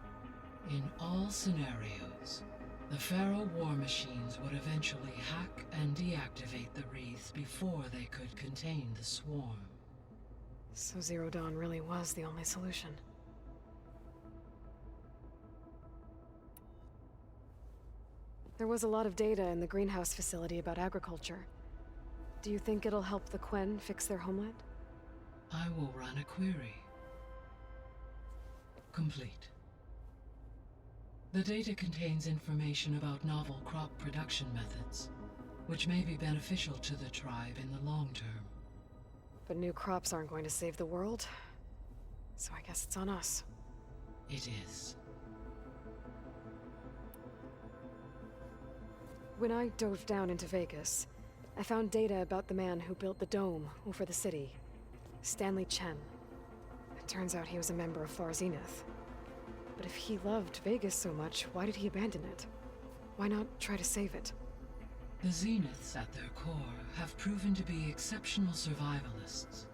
In all scenarios, the Pharaoh war machines would eventually hack and deactivate the wreaths before they could contain the swarm. So Zero Dawn really was the only solution. There was a lot of data in the greenhouse facility about agriculture. Do you think it'll help the Quen fix their homeland? I will run a query. Complete. The data contains information about novel crop production methods, which may be beneficial to the tribe in the long term. But new crops aren't going to save the world, so I guess it's on us. It is. When I dove down into Vegas, I found data about the man who built the dome over the city, Stanley Chen. It turns out he was a member of Far Zenith. But if he loved Vegas so much, why did he abandon it? Why not try to save it? The Zeniths at their core have proven to be exceptional survivalists.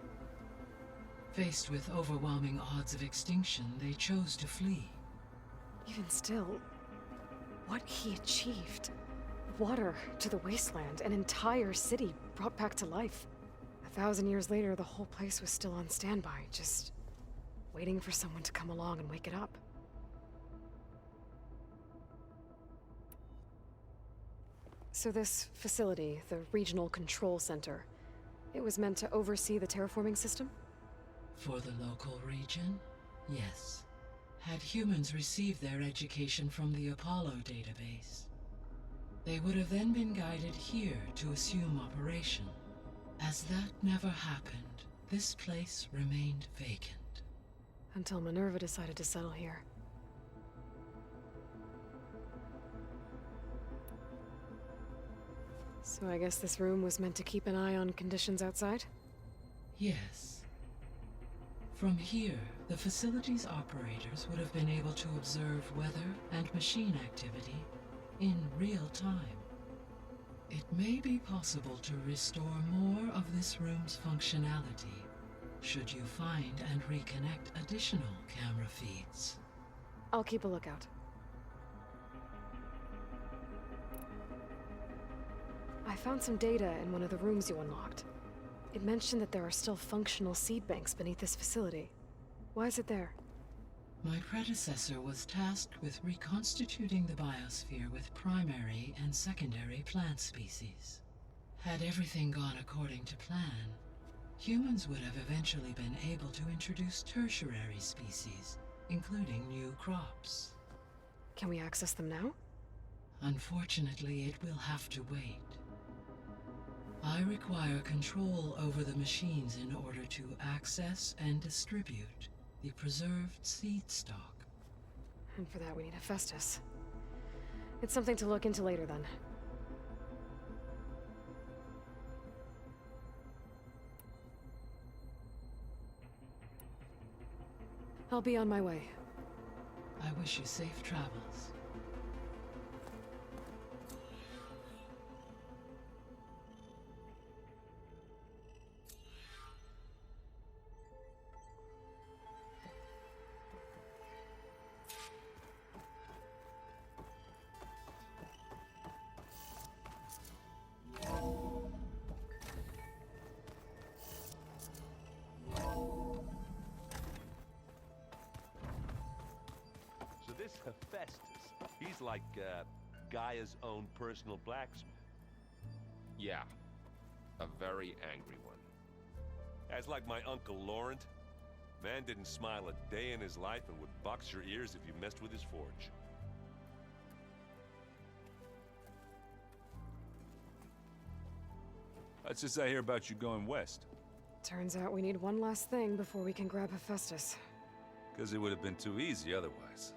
Faced with overwhelming odds of extinction, they chose to flee. Even still, what he achieved. Water to the wasteland, an entire city brought back to life. 1,000 years later, the whole place was still on standby, just waiting for someone to come along and wake it up. So this facility, the Regional Control Center, it was meant to oversee the terraforming system? For the local region, yes. Had humans received their education from the Apollo database, they would have then been guided here to assume operation. As that never happened, this place remained vacant. Until Minerva decided to settle here. So I guess this room was meant to keep an eye on conditions outside? Yes. From here, the facility's operators would have been able to observe weather and machine activity in real time. It may be possible to restore more of this room's functionality should you find and reconnect additional camera feeds. I'll keep a lookout. I found some data in one of the rooms you unlocked. It mentioned that there are still functional seed banks beneath this facility. Why is it there? My predecessor was tasked with reconstituting the biosphere with primary and secondary plant species. Had everything gone according to plan, humans would have eventually been able to introduce tertiary species, including new crops. Can we access them now? Unfortunately, it will have to wait. I require control over the machines in order to access and distribute the preserved seed stock. And for that we need Hephaestus. It's something to look into later then. I'll be on my way. I wish you safe travels. So this Hephaestus, he's like, Gaia's own personal blacksmith. Yeah, a very angry one. As like my Uncle Laurent. Man didn't smile a day in his life and would box your ears if you messed with his forge. What's this I hear about you going west? Turns out we need one last thing before we can grab Hephaestus. Because it would have been too easy otherwise.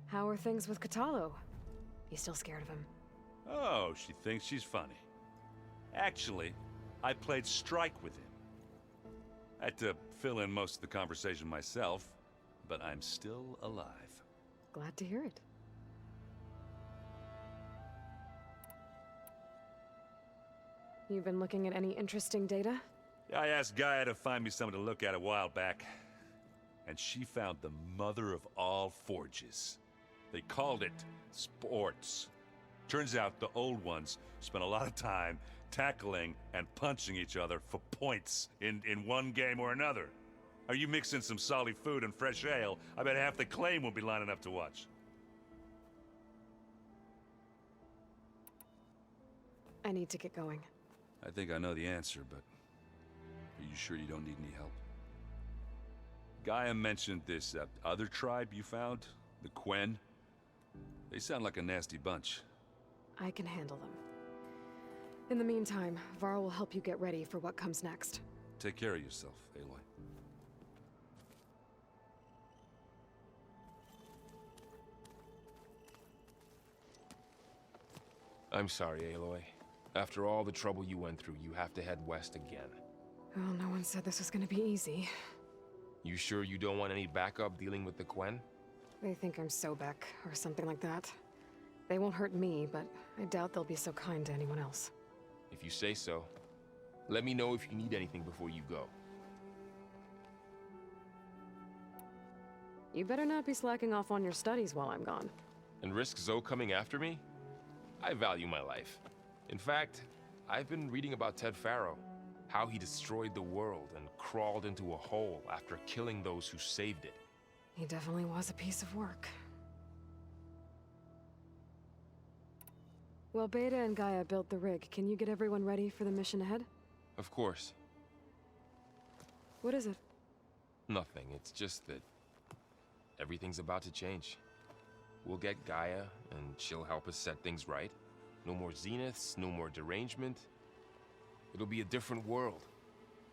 How are things with Katalo? You still scared of him? Oh, she thinks she's funny. Actually, I played strike with him. I had to fill in most of the conversation myself, but I'm still alive. Glad to hear it. You've been looking at any interesting data? I asked Gaia to find me something to look at a while back, and she found the mother of all forges. They called it sports. Turns out the old ones spent a lot of time tackling and punching each other for points in one game or another. Are you mixing some solid food and fresh ale? I bet half the claim will be lining up to watch. I need to get going. I think I know the answer, but are you sure you don't need any help? Gaia mentioned this other tribe you found, the Quen. They sound like a nasty bunch. I can handle them. In the meantime, Varl will help you get ready for what comes next. Take care of yourself, Aloy. I'm sorry, Aloy. After all the trouble you went through, you have to head west again. Well, no one said this was gonna be easy. You sure you don't want any backup dealing with the Quen? They think I'm Sobek, or something like that. They won't hurt me, but I doubt they'll be so kind to anyone else. If you say so. Let me know if you need anything before you go. You better not be slacking off on your studies while I'm gone. And risk Zoe coming after me? I value my life. In fact, I've been reading about Ted Faro. How he destroyed the world and crawled into a hole after killing those who saved it. He definitely was a piece of work. Well, Beta and Gaia built the rig. Can you get everyone ready for the mission ahead? Of course. What is it? Nothing. It's just that everything's about to change. We'll get Gaia, and she'll help us set things right. No more zeniths, no more derangement. It'll be a different world.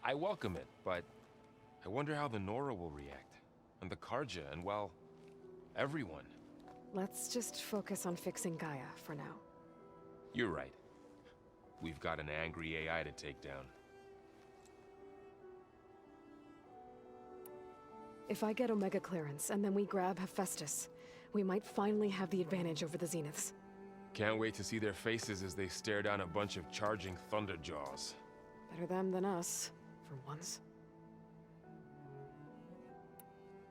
I welcome it, but I wonder how the Nora will react. And the Karja, and well, everyone. Let's just focus on fixing Gaia for now. You're right. We've got an angry AI to take down. If I get Omega clearance, and then we grab Hephaestus, we might finally have the advantage over the Zeniths. Can't wait to see their faces as they stare down a bunch of charging Thunderjaws. Better them than us, for once.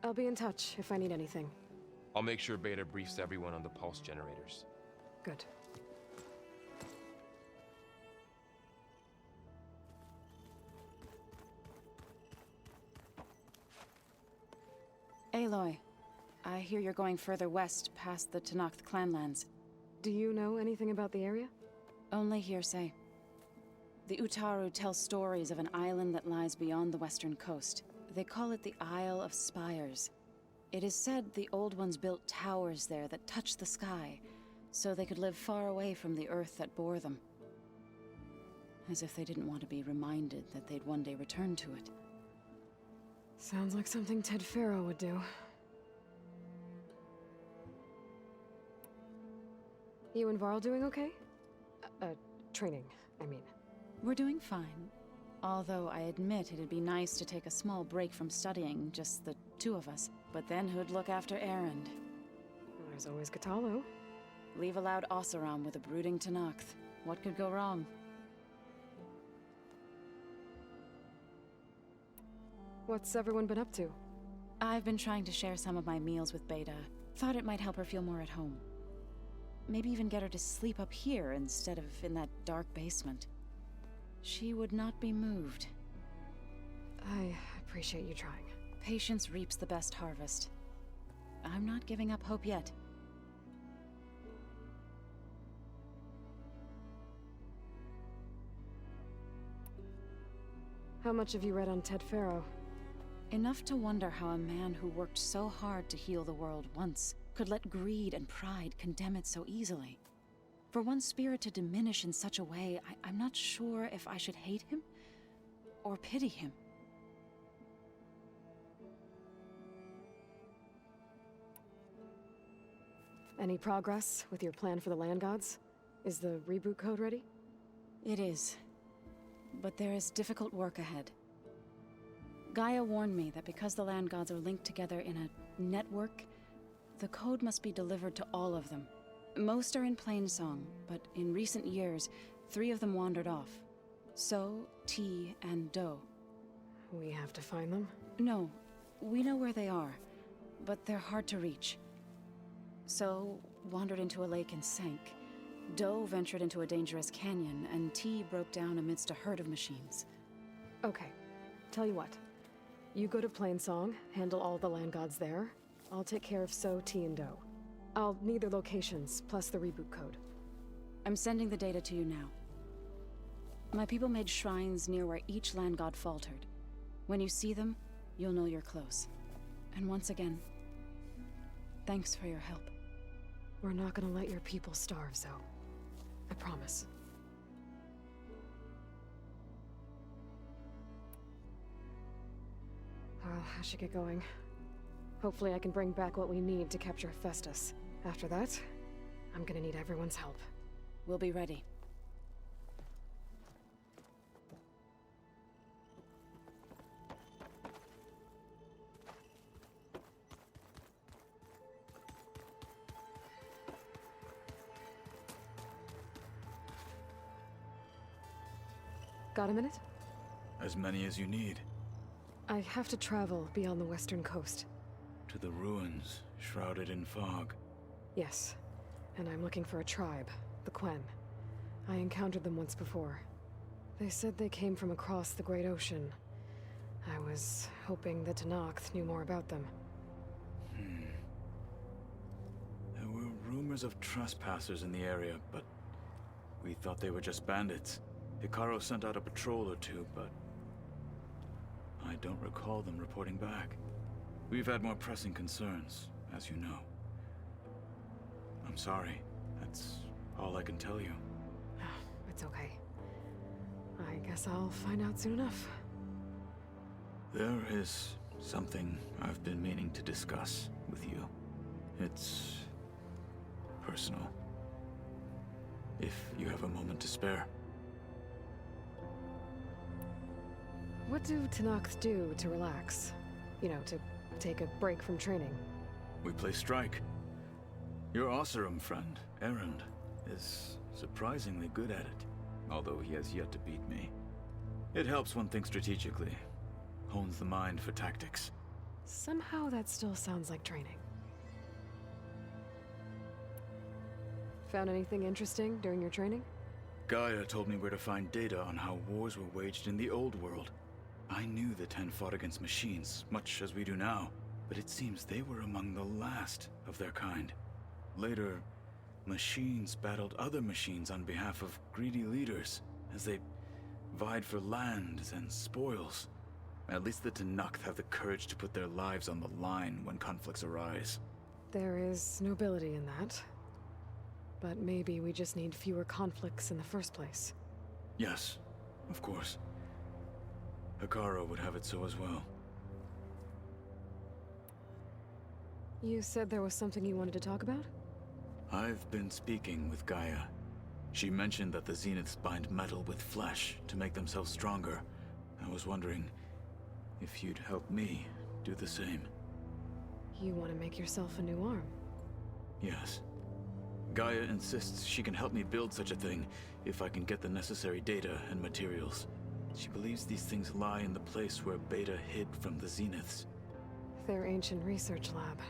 I'll be in touch if I need anything. I'll make sure Beta briefs everyone on the pulse generators. Good. Aloy, I hear you're going further west past the Tenakth clanlands. Do you know anything about the area? Only hearsay. The Utaru tell stories of an island that lies beyond the western coast. They call it the Isle of Spires. It is said the Old Ones built towers there that touch the sky, so they could live far away from the earth that bore them. As if they didn't want to be reminded that they'd one day return to it. Sounds like something Ted Faro would do. You and Varl doing okay? Training, I mean. We're doing fine. Although I admit it'd be nice to take a small break from studying, just the two of us. But then who'd look after Erend? There's always Cthulhu. Leave a loud Oseram with a brooding Tenakth. What could go wrong? What's everyone been up to? I've been trying to share some of my meals with Beta. Thought it might help her feel more at home. Maybe even get her to sleep up here instead of in that dark basement. She would not be moved. I appreciate you trying. Patience reaps the best harvest. I'm not giving up hope yet. How much have you read on Ted Faro? Enough to wonder how a man who worked so hard to heal the world once could let greed and pride condemn it so easily. For one spirit to diminish in such a way, I'm not sure if I should hate him or pity him. Any progress with your plan for the land gods? Is the reboot code ready? It is. But there is difficult work ahead. Gaia warned me that because the land gods are linked together in a network, the code must be delivered to all of them. Most are in Plainsong, but in recent years, 3 of them wandered off. So, T, and Do. We have to find them? No, we know where they are, but they're hard to reach. So, wandered into a lake and sank. Do ventured into a dangerous canyon, and T broke down amidst a herd of machines. Okay, tell you what. You go to Plainsong, handle all the land gods there. I'll take care of So, T, and Do. I'll need their locations, plus the reboot code. I'm sending the data to you now. My people made shrines near where each land god faltered. When you see them, you'll know you're close. And once again, thanks for your help. We're not gonna let your people starve, Zoe. I promise. Well, I should get going. Hopefully I can bring back what we need to capture Hephaestus. After that, I'm gonna need everyone's help. We'll be ready. Got a minute? As many as you need. I have to travel beyond the western coast. To the ruins, shrouded in fog. Yes, and I'm looking for a tribe, the Quen. I encountered them once before. They said they came from across the Great Ocean. I was hoping the Tenakth knew more about them. rumors of trespassers in the area, but we thought they were just bandits. Hikaru sent out a patrol or two, but I don't recall them reporting back. We've had more pressing concerns, as you know. I'm sorry. That's all I can tell you. It's okay. I guess I'll find out soon enough. There is something I've been meaning to discuss with you. It's personal. If you have a moment to spare. What do Tenakth do to relax? You know, to take a break from training? We play strike. Your Oseram friend, Erend, is surprisingly good at it, although he has yet to beat me. It helps one think strategically, hones the mind for tactics. Somehow that still sounds like training. Found anything interesting during your training? Gaia told me where to find data on how wars were waged in the old world. I knew the Ten fought against machines, much as we do now, but it seems they were among the last of their kind. Later, machines battled other machines on behalf of greedy leaders, as they vied for lands and spoils. At least the Tenakth have the courage to put their lives on the line when conflicts arise. There is nobility in that. But maybe we just need fewer conflicts in the first place. Yes, of course. Hikaru would have it so as well. You said there was something you wanted to talk about? I've been speaking with Gaia. She mentioned that the Zeniths bind metal with flesh to make themselves stronger. I was wondering if you'd help me do the same. You want to make yourself a new arm? Yes. Gaia insists she can help me build such a thing if I can get the necessary data and materials. She believes these things lie in the place where Beta hid from the Zeniths. Their ancient research lab.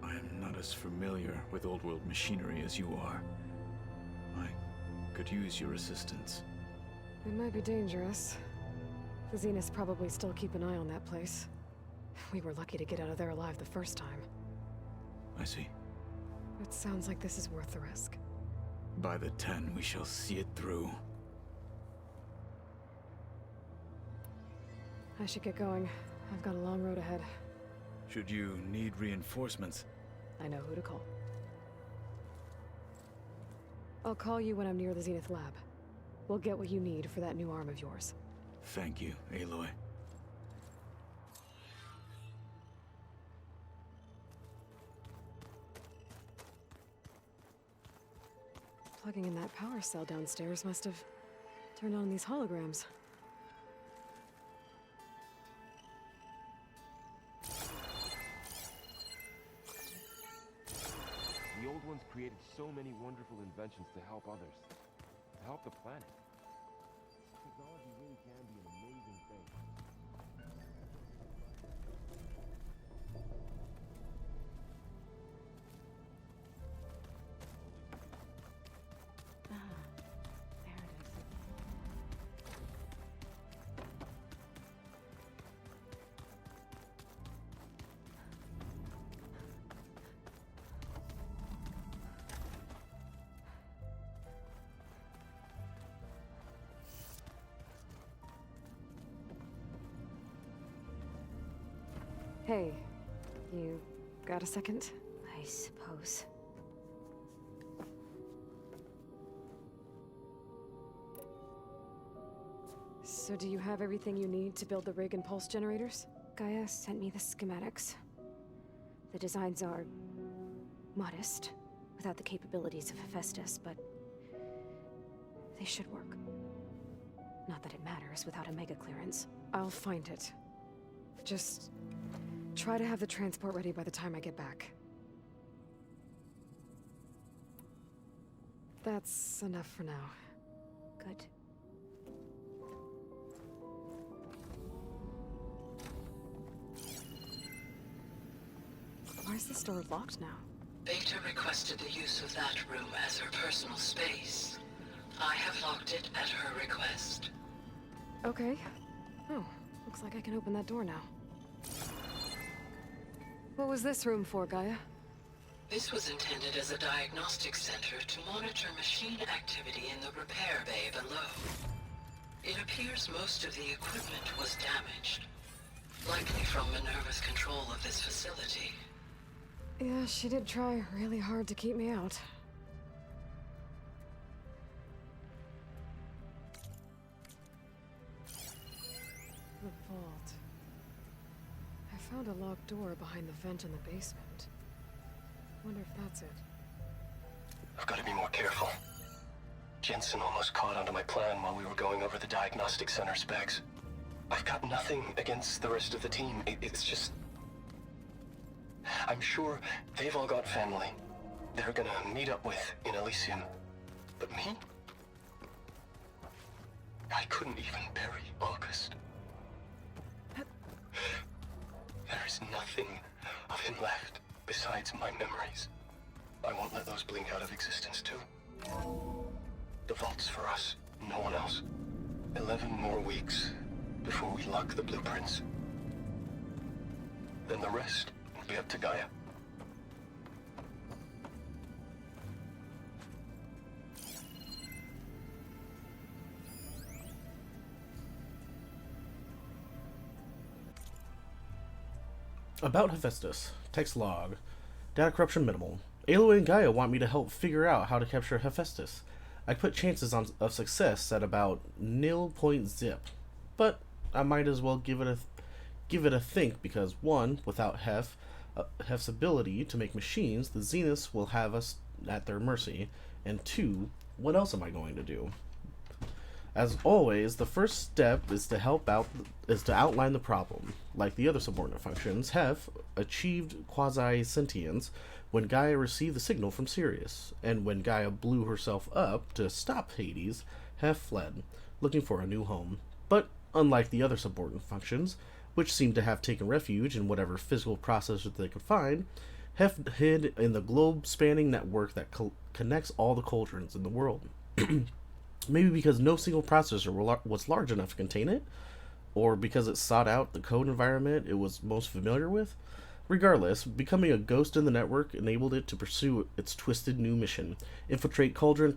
I am not as familiar with old world machinery as you are. I could use your assistance. It might be dangerous. The Zeniths probably still keep an eye on that place. We were lucky to get out of there alive the first time. I see. It sounds like this is worth the risk. By the 10, we shall see it through. I should get going. I've got a long road ahead. Should you need reinforcements? I know who to call. I'll call you when I'm near the Zenith lab. We'll get what you need for that new arm of yours. Thank you, Aloy. Plugging in that power cell downstairs must have turned on these holograms. The old ones created so many wonderful inventions to help others, to help the planet. Technology really can be an amazing thing. There it is. Hey, you got a second? I suppose. So do you have everything you need to build the rig and pulse generators? Gaia sent me the schematics. The designs are modest, without the capabilities of Hephaestus, but they should work. Not that it matters without a mega clearance. I'll find it. Just try to have the transport ready by the time I get back. That's enough for now. Good. Why is this door locked now? Beta requested the use of that room as her personal space. I have locked it at her request. Okay. Oh, looks like I can open that door now. What was this room for, Gaia? This was intended as a diagnostic center to monitor machine activity in the repair bay below. It appears most of the equipment was damaged, likely from Minerva's control of this facility. Yeah, she did try really hard to keep me out. The vault. I found a locked door behind the vent in the basement. Wonder if that's it. I've got to be more careful. Jensen almost caught onto my plan while we were going over the diagnostic center specs. I've got nothing against the rest of the team. It's just... I'm sure they've all got family they're gonna meet up with in Elysium. But me? I couldn't even bury August. There is nothing of him left besides my memories. I won't let those blink out of existence too. The vault's for us, no one else. 11 more weeks before we lock the blueprints. Then the rest will be up to Gaia. About Hephaestus. Text log. Data corruption minimal. Aloy and Gaia want me to help figure out how to capture Hephaestus. I put chances of success at about 0.0, but I might as well give it a think because 1, without Hef's ability to make machines, the Zeniths will have us at their mercy, and 2, what else am I going to do? As always, the first step is to outline the problem. Like the other subordinate functions, Hef achieved quasi-sentience when Gaia received the signal from Sirius, and when Gaia blew herself up to stop Hades, Hef fled, looking for a new home. But unlike the other subordinate functions, which seemed to have taken refuge in whatever physical processor they could find, Hef hid in the globe-spanning network that connects all the cauldrons in the world. Maybe because no single processor was large enough to contain it, or because it sought out the code environment it was most familiar with. Regardless, becoming a ghost in the network enabled it to pursue its twisted new mission: infiltrate cauldron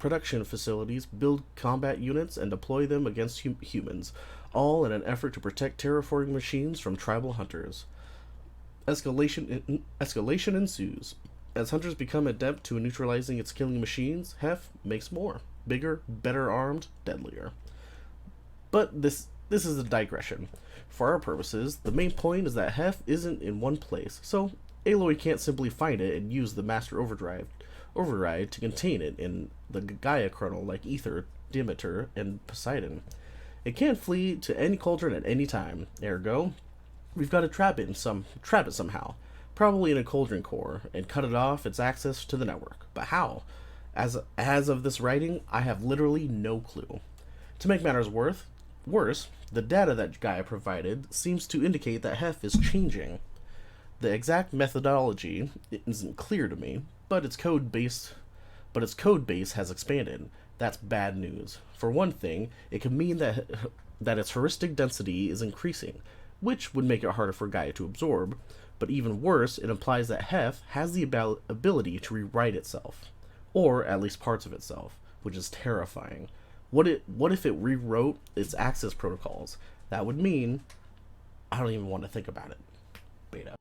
production facilities, build combat units, and deploy them against humans, all in an effort to protect terraforming machines from tribal hunters. Escalation ensues. As hunters become adept to neutralizing its killing machines, Hef makes more. Bigger, better armed, deadlier. But this is a digression. For our purposes, the main point is that Hef isn't in one place, so Aloy can't simply find it and use the master override to contain it in the Gaia kernel like Ether, Demeter, and Poseidon. It can't flee to any cauldron at any time. Ergo, we've got to trap it somehow, probably in a cauldron core, and cut it off its access to the network. But how? As of this writing, I have literally no clue. To make matters worse, the data that Gaia provided seems to indicate that Hef is changing. The exact methodology isn't clear to me, but its code base has expanded. That's bad news. For one thing, it could mean that its heuristic density is increasing, which would make it harder for Gaia to absorb. But even worse, it implies that Hef has the ability to rewrite itself, or at least parts of itself, which is terrifying. What if it rewrote its access protocols? That would mean I don't even want to think about it. Beta.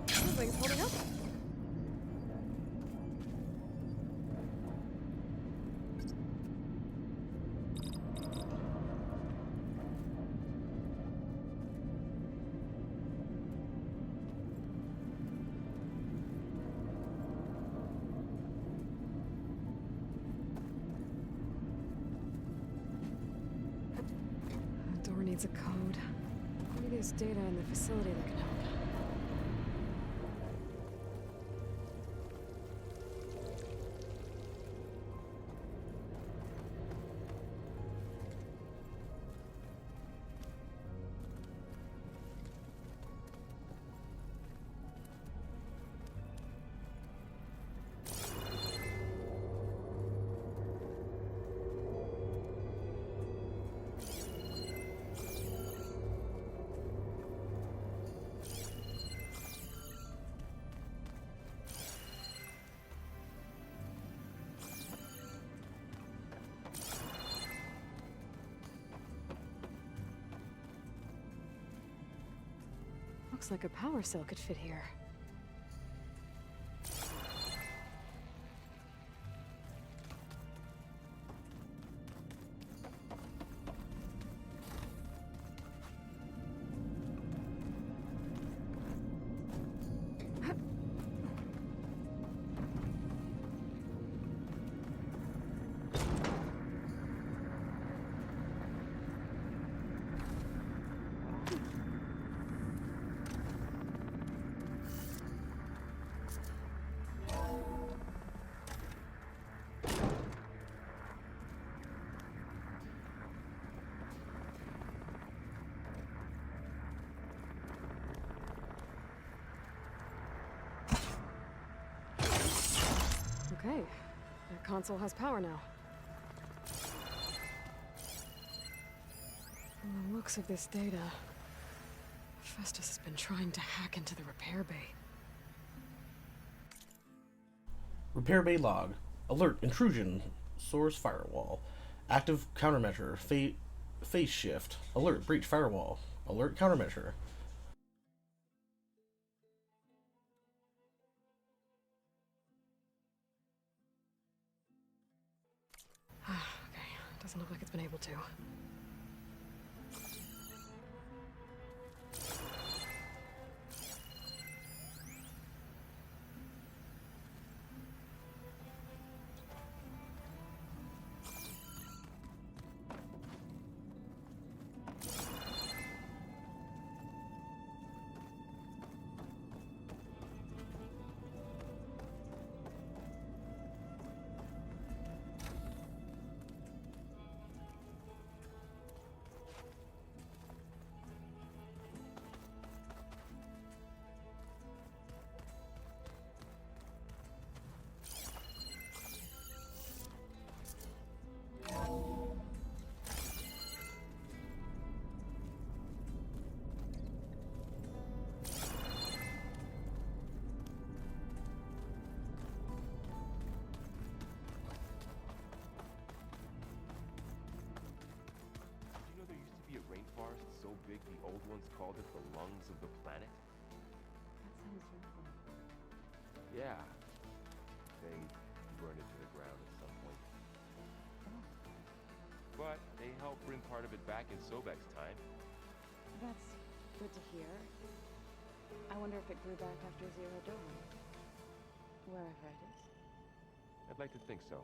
Something's holding up. The door needs a code. Maybe there's data in the facility that can help. Looks like a power cell could fit here. Okay, their console has power now. From the looks of this data, Hephaestus has been trying to hack into the repair bay. Repair bay log. Alert, intrusion. Source firewall. Active countermeasure. Phase shift. Alert, breach firewall. Alert, countermeasure. Okay, doesn't look like it's been able to. Rainforest so big the old ones called it the lungs of the planet? That sounds dreadful. Yeah. They burned it to the ground at some point. Oh. But they helped bring part of it back in Sobek's time. That's good to hear. I wonder if it grew back after Zero Dawn. Wherever it is. I'd like to think so.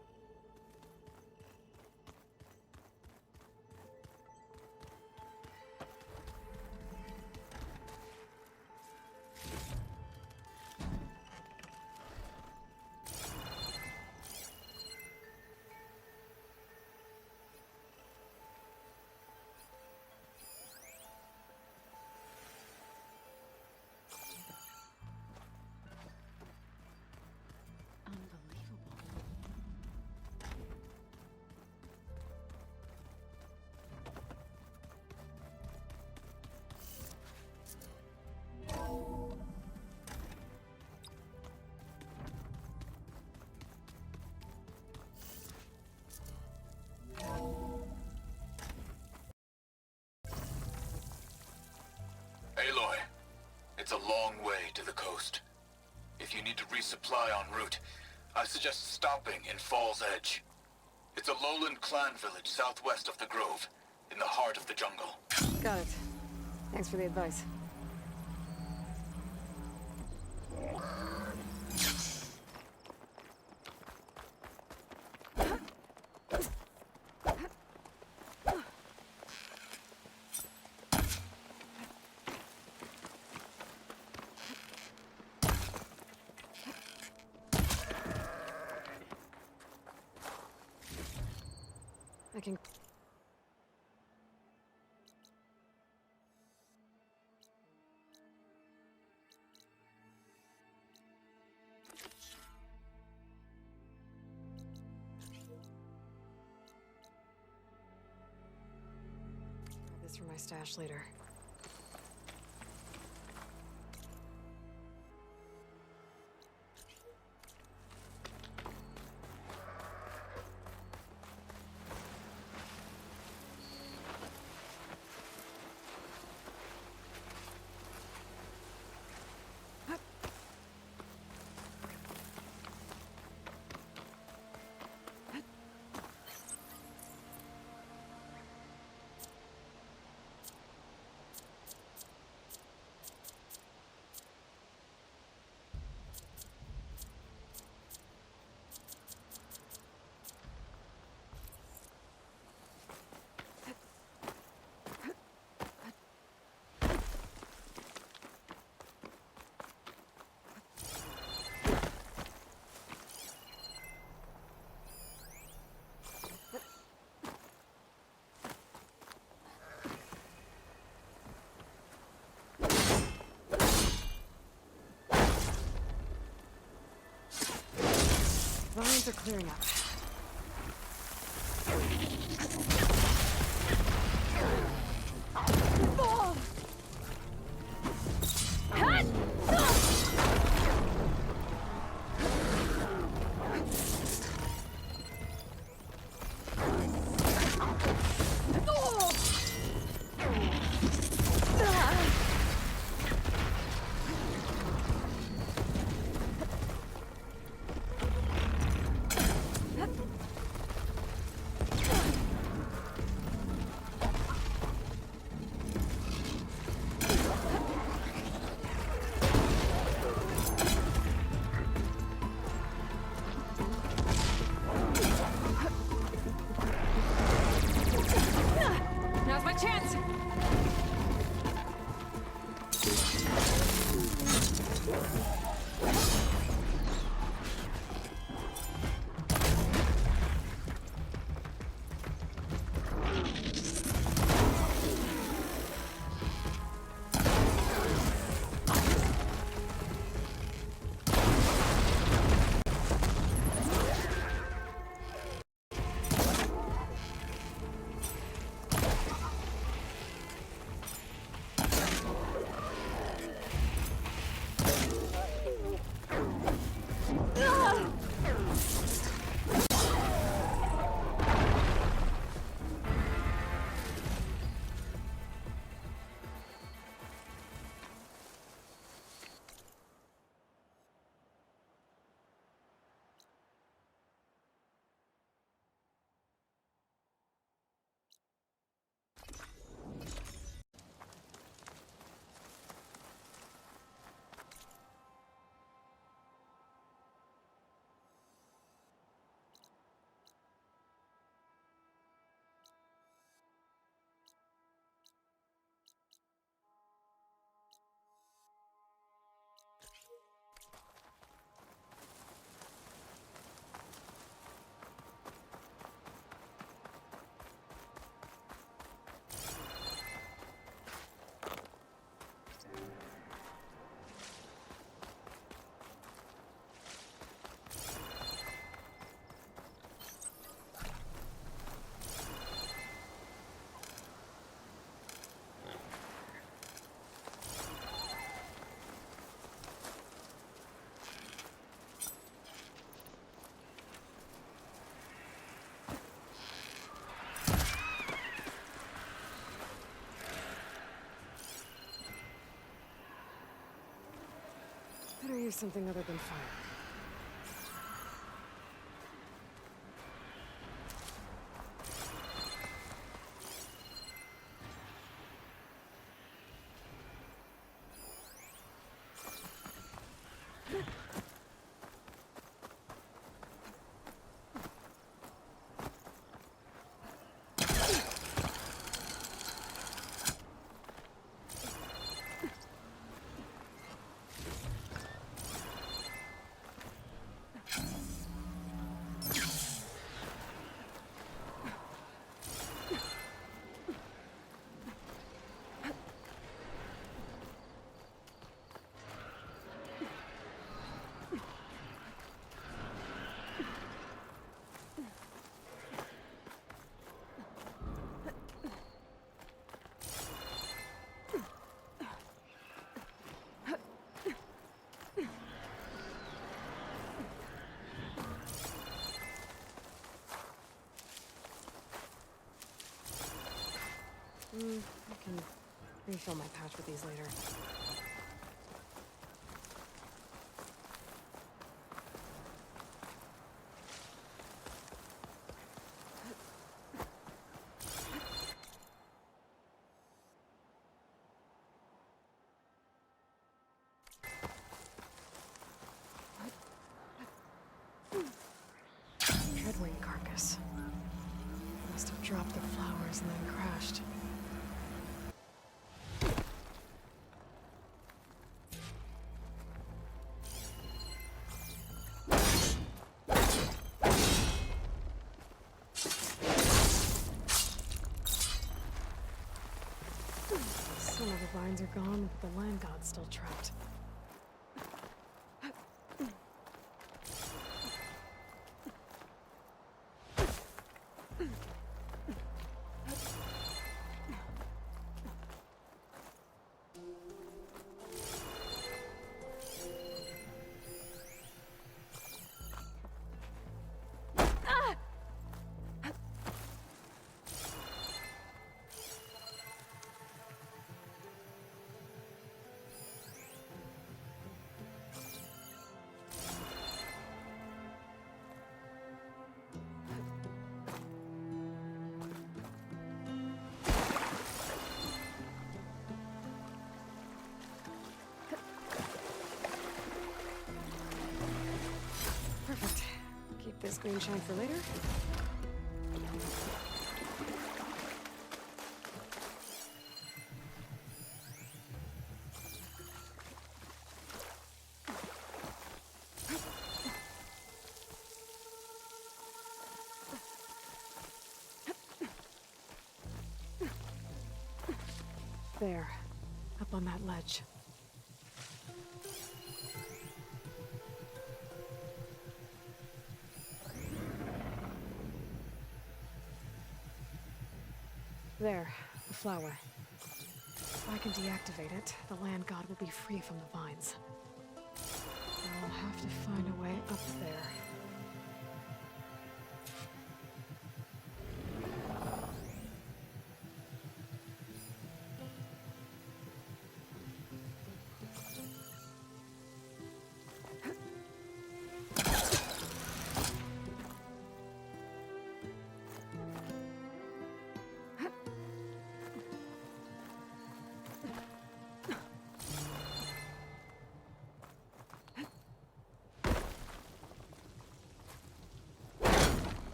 Aloy, it's a long way to the coast. If you need to resupply en route, I suggest stopping in Fall's Edge. It's a lowland clan village southwest of the Grove, in the heart of the jungle. Got it. Thanks for the advice. I can... grab this for my stash later. Things are clearing up. Now's my chance! Better use something other than fire. I can refill my pouch with these later. Dreadwing carcass. Must have dropped the flowers and then crashed. Some of the vines are gone, but the land god's still trapped. screenshot for later. There, up on that ledge. There, the flower. If I can deactivate it, the land god will be free from the vines. I'll have to find a way up there.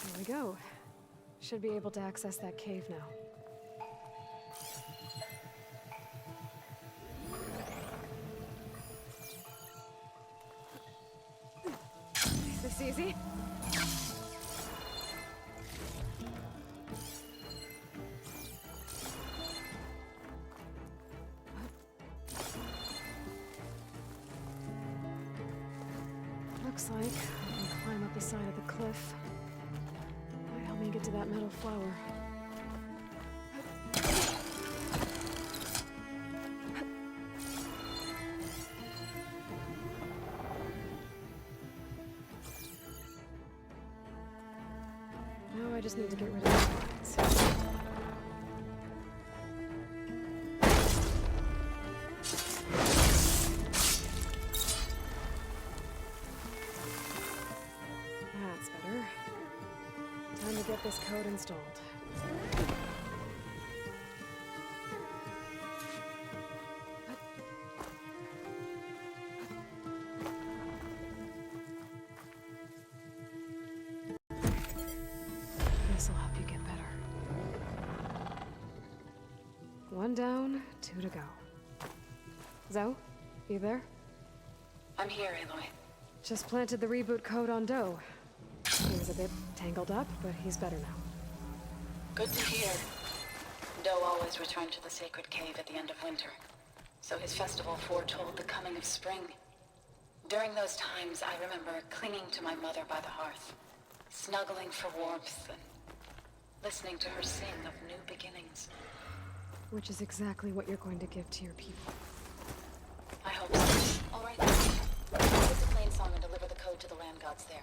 There we go. Should be able to access that cave now. This easy? Looks like I can climb up the side of the cliff. Might help me get to that metal flower. Now I just need to get rid of the vines. That's better. Time to get this code installed. This'll help you get better. One down, two to go. Zoe, you there? I'm here, Aloy. Just planted the reboot code on Doe. He was a bit tangled up, but he's better now. Good to hear. Doe always returned to the sacred cave at the end of winter, so his festival foretold the coming of spring. During those times, I remember clinging to my mother by the hearth, snuggling for warmth and listening to her sing of new beginnings. Which is exactly what you're going to give to your people. I hope so. All right, then. Get the plain song and deliver the code to the land gods there.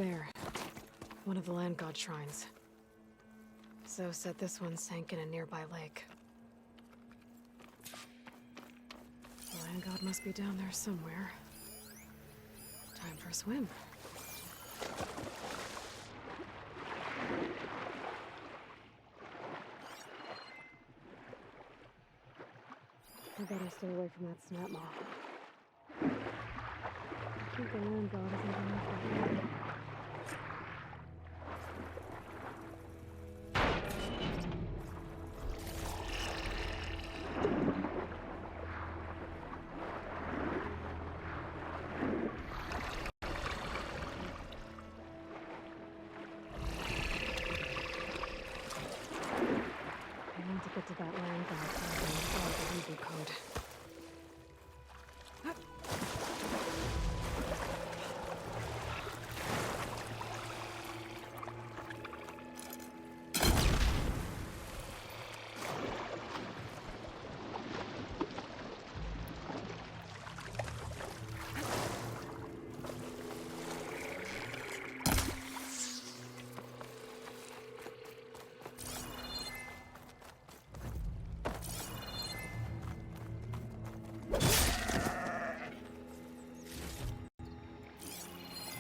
there. One of the land god shrines. So said this one sank in a nearby lake. The land god must be down there somewhere. Time for a swim. I better stay away from that snap maw. I think the land god isn't enough for me. I want to get to that land god and install the reboot code.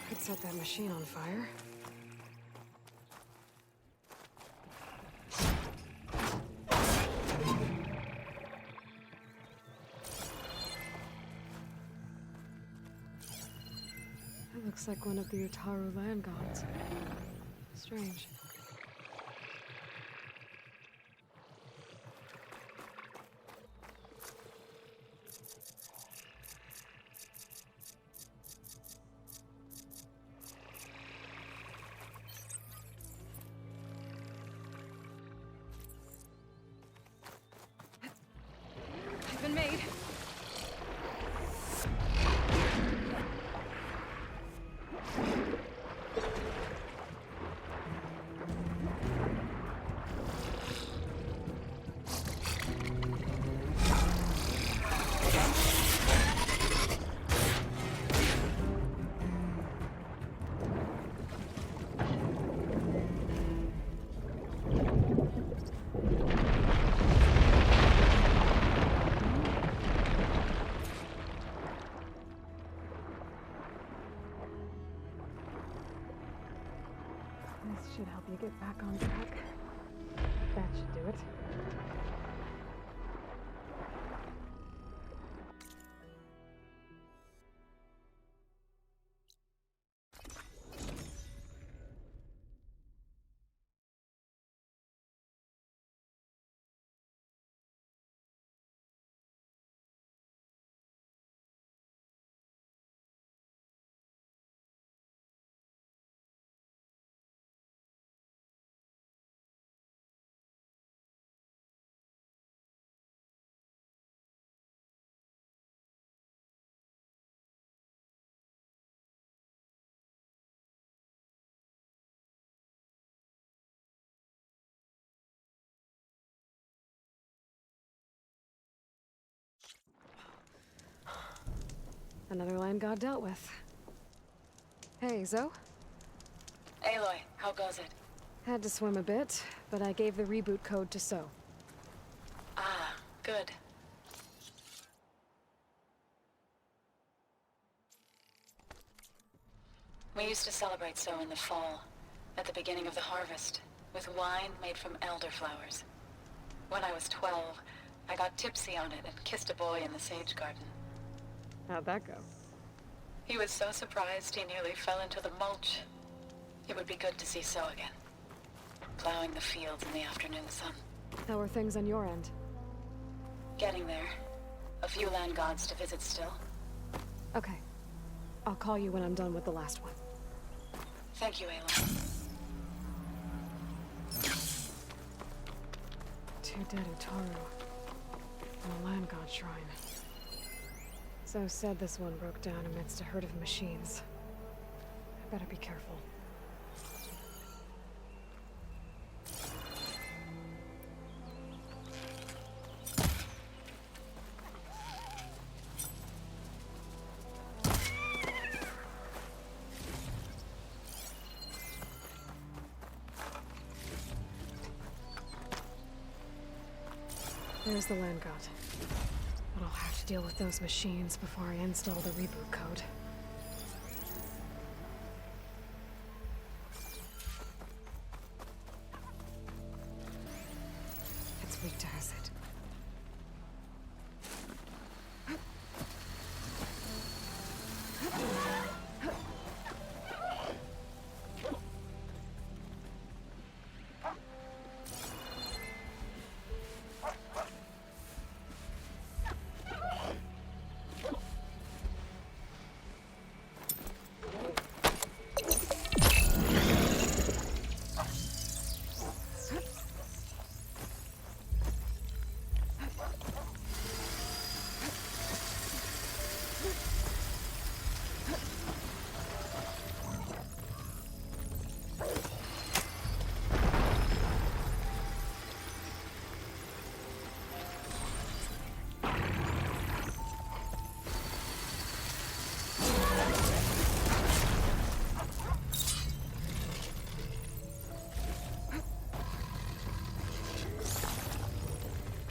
Could set that machine on fire. That looks like one of the Utaru land gods. Strange. I've been made. This should help you get back on track. That should do it. Another land god dealt with. Hey, Zoe? Aloy, how goes it? Had to swim a bit, but I gave the reboot code to So. Ah, good. We used to celebrate So in the fall, at the beginning of the harvest, with wine made from elderflowers. When I was 12, I got tipsy on it and kissed a boy in the sage garden. How'd that go? He was so surprised he nearly fell into the mulch. It would be good to see So again, plowing the fields in the afternoon sun. How are things on your end? Getting there. A few land gods to visit still. Okay. I'll call you when I'm done with the last one. Thank you, Aloy. 2 dead Utaru. And a land god shrine. So said this one broke down amidst a herd of machines. I better be careful. There's the land god. But I'll have to deal with those machines before I install the reboot code. It's weak to acid.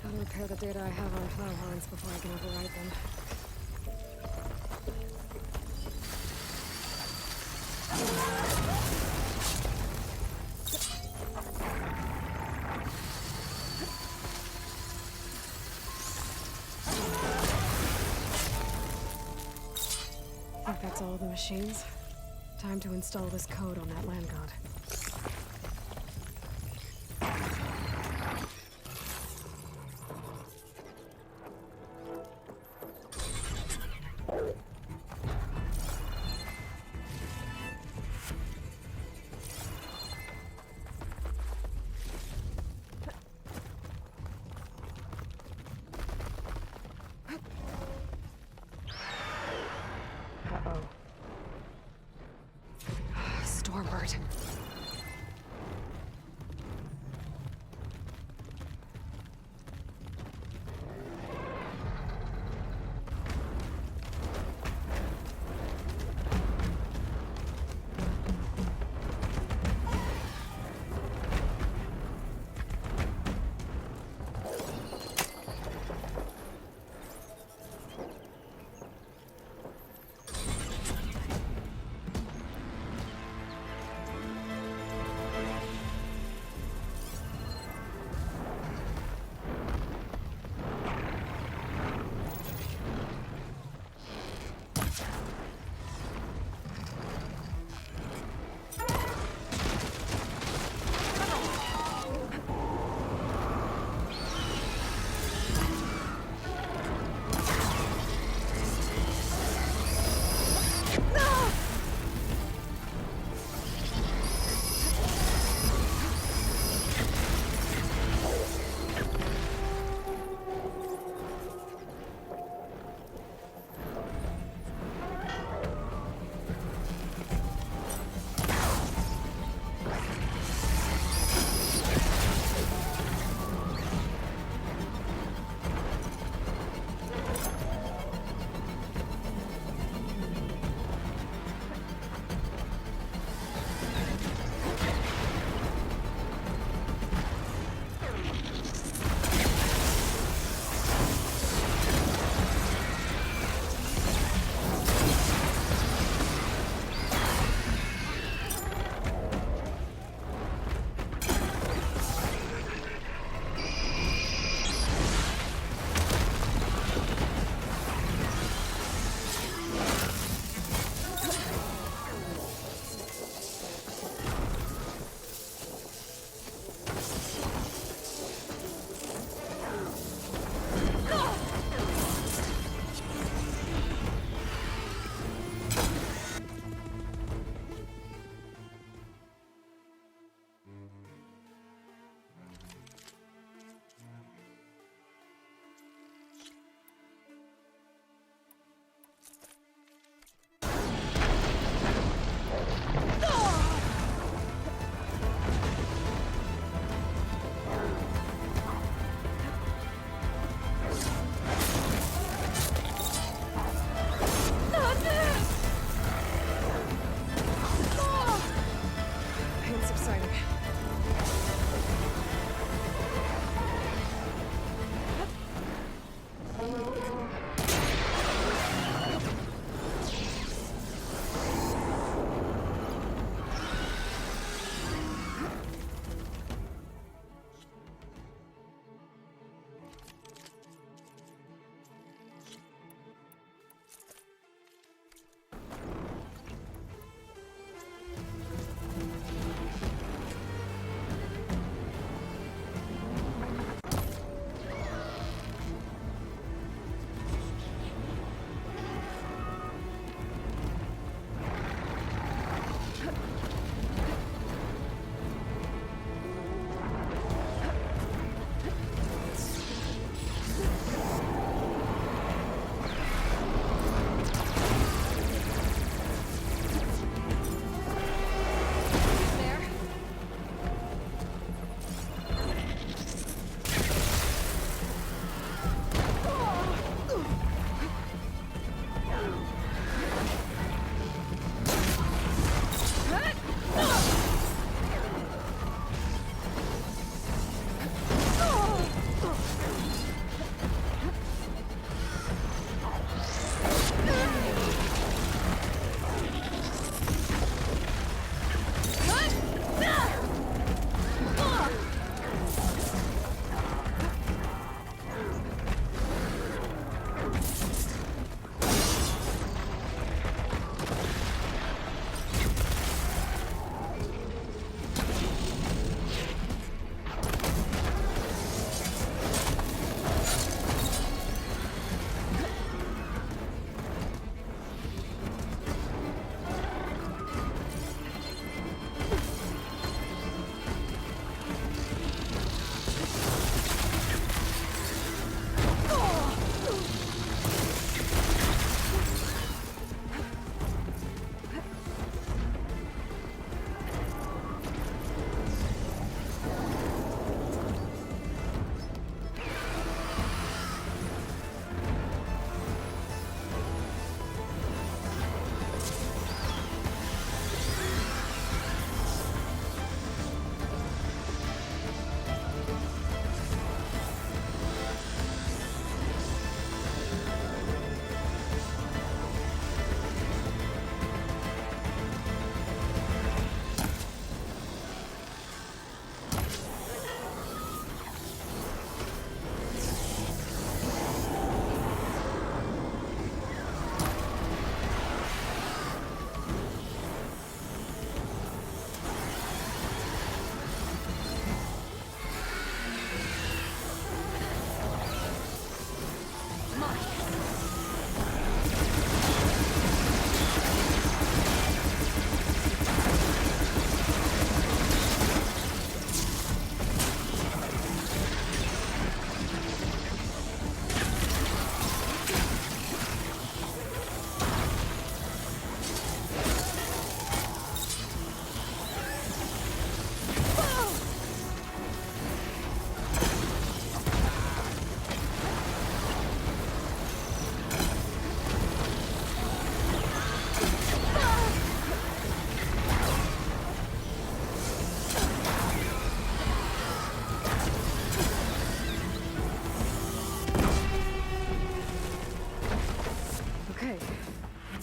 Gotta repair the data I have on Plowhorns before I can override them. I think that's all the machines. Time to install this code on that land god. Uh-oh. Stormbird.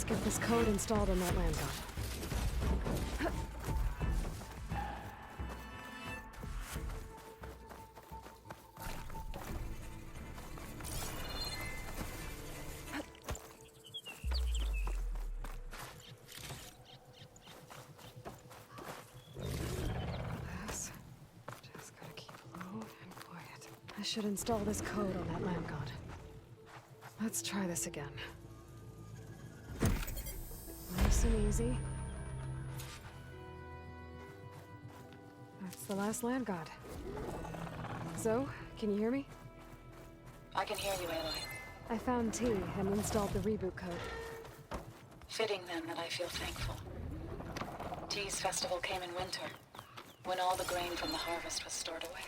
get this code installed on that land god. Just gotta keep low and quiet. I should install this code on that land god. Let's try this again. Nice and easy. That's the last land god. Zoe, can you hear me? I can hear you, Aloy. I found T and installed the reboot code. Fitting then that I feel thankful. T's festival came in winter, when all the grain from the harvest was stored away.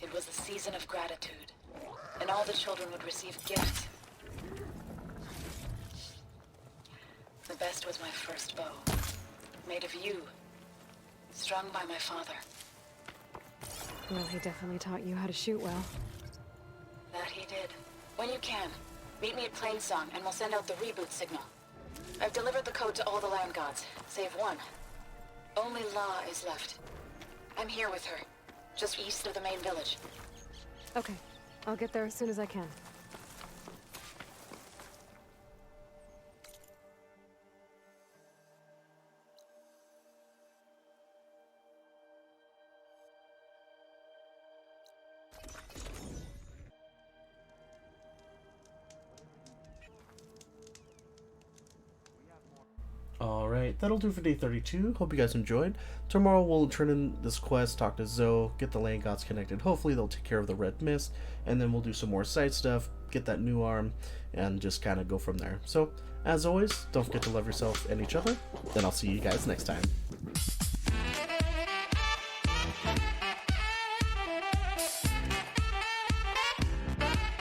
It was a season of gratitude, and all the children would receive gifts. The best was my first bow, made of yew, strung by my father. Well, he definitely taught you how to shoot well. That he did. When you can, meet me at Plainsong, and we'll send out the reboot signal. I've delivered the code to all the land gods, save one. Only La is left. I'm here with her, just east of the main village. Okay, I'll get there as soon as I can. Alright, that'll do for day 32. Hope you guys enjoyed. Tomorrow we'll turn in this quest, talk to Zoe, get the land gods connected. Hopefully they'll take care of the red mist, and then we'll do some more side stuff, get that new arm, and just kind of go from there. So, as always, don't forget to love yourself and each other, and I'll see you guys next time.